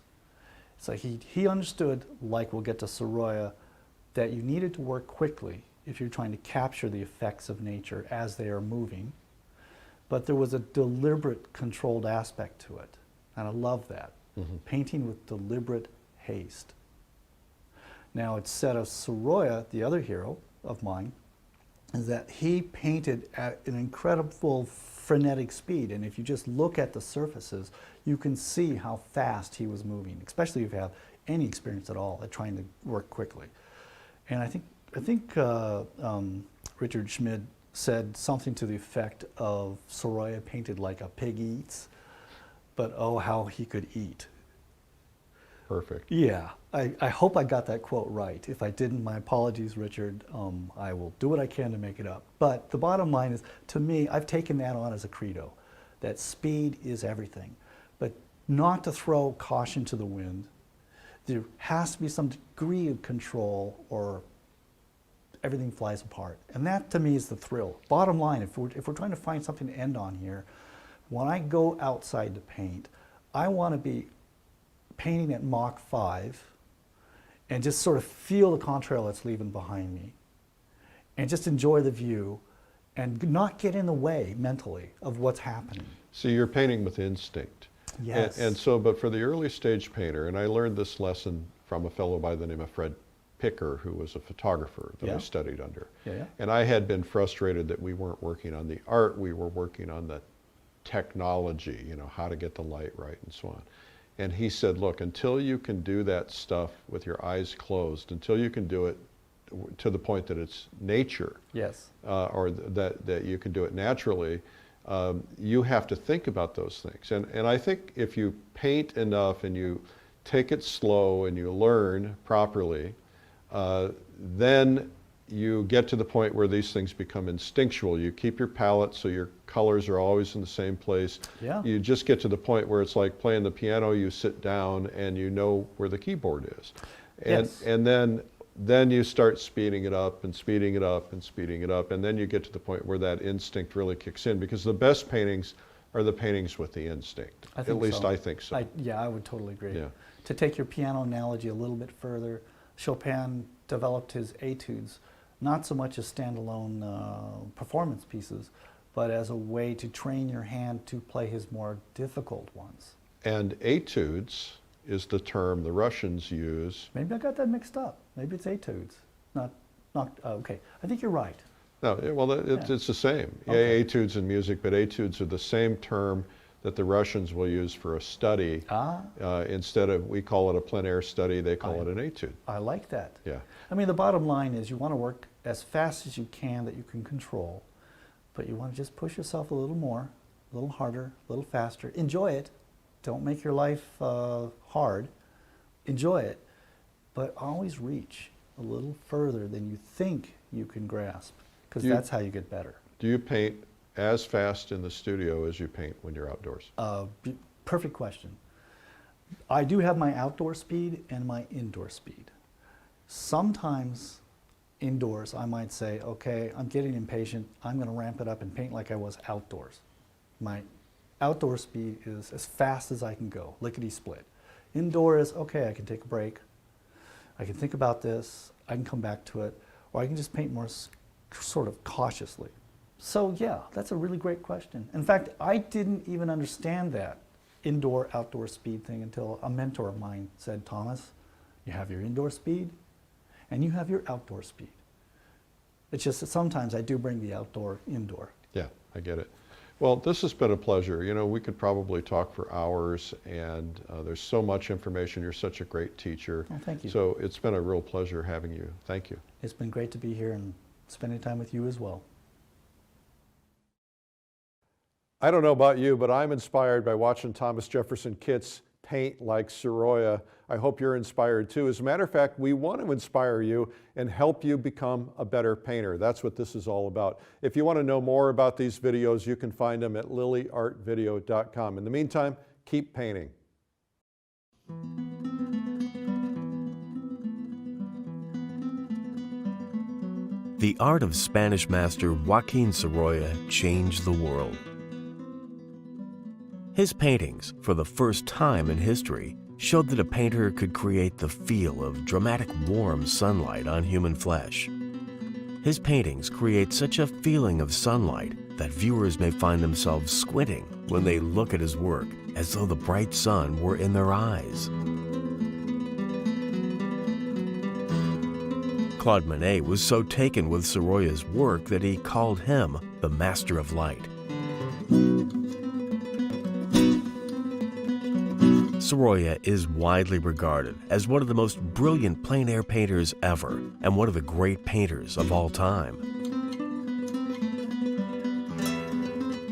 [SPEAKER 3] It's like he understood, like we'll get to Sorolla, that you needed to work quickly if you're trying to capture the effects of nature as they are moving, but there was a deliberate, controlled aspect to it, and I love that. Painting with deliberate haste. Now, it's said of Sorolla, the other hero of mine, is that he painted at an incredible frenetic speed, and if you just look at the surfaces, you can see how fast he was moving, especially if you have any experience at all at trying to work quickly. And I think Richard Schmid said something to the effect of Sorolla painted like a pig eats, but oh, how he could eat.
[SPEAKER 2] Perfect.
[SPEAKER 3] Yeah, I hope I got that quote right. If I didn't, my apologies, Richard. I will do what I can to make it up. But the bottom line is, to me, I've taken that on as a credo, that speed is everything, but not to throw caution to the wind. There has to be some degree of control or everything flies apart. And that to me is the thrill. Bottom line, if we're trying to find something to end on here, when I go outside to paint, I want to be painting at Mach 5 and just sort of feel the contrail that's leaving behind me and just enjoy the view and not get in the way mentally of what's happening.
[SPEAKER 2] So you're painting with instinct.
[SPEAKER 3] Yes.
[SPEAKER 2] And so, but for the early stage painter, and I learned this lesson from a fellow by the name of Fred Picker, who was a photographer that I studied under. And I had been frustrated that we weren't working on the art, we were working on the technology, you know, how to get the light right and so on. And he said, look, until you can do that stuff with your eyes closed, until you can do it to the point that it's nature, or that you can do it naturally, you have to think about those things. And I think if you paint enough and you take it slow and you learn properly, then you get to the point where these things become instinctual. You keep your palette so your colors are always in the same place. You just get to the point where it's like playing the piano, you sit down and you know where the keyboard is. And then you start speeding it up and speeding it up and speeding it up, and then you get to the point where that instinct really kicks in, because the best paintings are the paintings with the instinct. At least I think so.
[SPEAKER 3] I would totally agree.
[SPEAKER 2] Yeah.
[SPEAKER 3] To take your piano analogy a little bit further, Chopin developed his etudes not so much as standalone performance pieces, but as a way to train your hand to play his more difficult ones.
[SPEAKER 2] And etudes is the term the Russians use.
[SPEAKER 3] Maybe I got that mixed up. Maybe it's etudes. Okay, I think you're right.
[SPEAKER 2] No, well, it's the same.
[SPEAKER 3] Okay.
[SPEAKER 2] Etudes in music, but etudes are the same term that the Russians will use for a study. Instead of, we call it a plein air study, they call it an etude.
[SPEAKER 3] I like that.
[SPEAKER 2] Yeah.
[SPEAKER 3] I mean, the bottom line is you want to work as fast as you can that you can control, but you want to just push yourself a little more, a little harder, a little faster. Enjoy it. Don't make your life hard. Enjoy it, but always reach a little further than you think you can grasp, because that's how you get better.
[SPEAKER 2] Do you paint as fast in the studio as you paint when you're outdoors?
[SPEAKER 3] Perfect question. I do have my outdoor speed and my indoor speed. Sometimes indoors I might say, okay, I'm getting impatient, I'm going to ramp it up and paint like I was outdoors. My outdoor speed is as fast as I can go, lickety-split. Indoor is, okay, I can take a break, I can think about this, I can come back to it, or I can just paint more sort of cautiously. So yeah, that's a really great question. In fact, I didn't even understand that indoor-outdoor speed thing until a mentor of mine said, Thomas, you have your indoor speed and you have your outdoor speed. It's just that sometimes I do bring the outdoor indoor.
[SPEAKER 2] Yeah, I get it. Well, this has been a pleasure. You know, we could probably talk for hours, and there's so much information. You're such a great teacher.
[SPEAKER 3] Oh, thank you.
[SPEAKER 2] So it's been a real pleasure having you. Thank you.
[SPEAKER 3] It's been great to be here and spending time with you as well.
[SPEAKER 2] I don't know about you, but I'm inspired by watching Thomas Jefferson Kitts paint like Sorolla. I hope you're inspired too. As a matter of fact, we want to inspire you and help you become a better painter. That's what this is all about. If you want to know more about these videos, you can find them at lilyartvideo.com. In the meantime, keep painting.
[SPEAKER 1] The art of Spanish master Joaquín Sorolla changed the world. His paintings, for the first time in history, showed that a painter could create the feel of dramatic warm sunlight on human flesh. His paintings create such a feeling of sunlight that viewers may find themselves squinting when they look at his work, as though the bright sun were in their eyes. Claude Monet was so taken with Sorolla's work that he called him the Master of Light. Sorolla is widely regarded as one of the most brilliant plein air painters ever and one of the great painters of all time.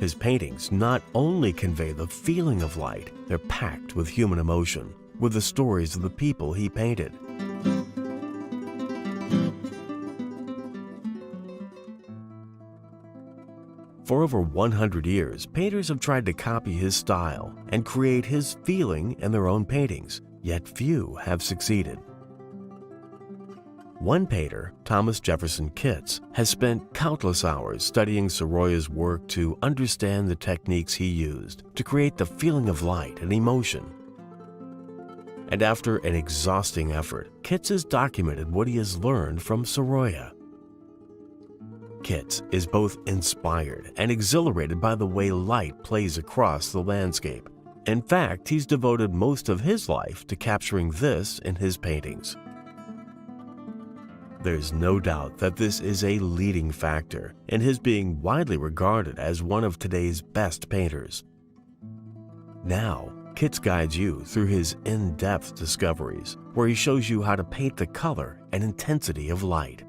[SPEAKER 1] His paintings not only convey the feeling of light, they're packed with human emotion, with the stories of the people he painted. For over 100 years, painters have tried to copy his style and create his feeling in their own paintings, yet few have succeeded. One painter, Thomas Jefferson Kitts, has spent countless hours studying Sorolla's work to understand the techniques he used to create the feeling of light and emotion. And after an exhausting effort, Kitts has documented what he has learned from Sorolla. Kitts is both inspired and exhilarated by the way light plays across the landscape. In fact, he's devoted most of his life to capturing this in his paintings. There's no doubt that this is a leading factor in his being widely regarded as one of today's best painters. Now, Kitts guides you through his in-depth discoveries, where he shows you how to paint the color and intensity of light.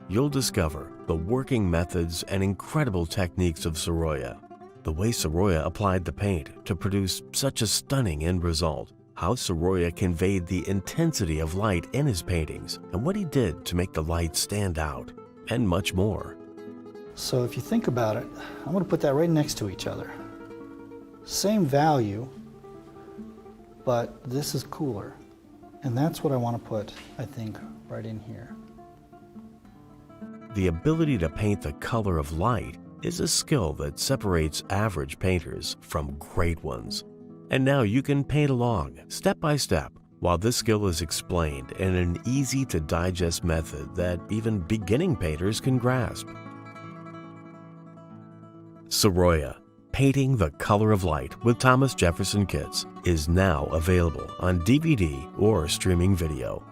[SPEAKER 1] You'll discover the working methods and incredible techniques of Sorolla, the way Sorolla applied the paint to produce such a stunning end result, how Sorolla conveyed the intensity of light in his paintings, and what he did to make the light stand out, and much more.
[SPEAKER 3] So if you think about it, I'm going to put that right next to each other. Same value, but this is cooler. And that's what I want to put, I think, right in here.
[SPEAKER 1] The ability to paint the color of light is a skill that separates average painters from great ones. And now you can paint along, step by step, while this skill is explained in an easy-to-digest method that even beginning painters can grasp. Sorolla, Painting the Color of Light with Thomas Jefferson Kitts, is now available on DVD or streaming video.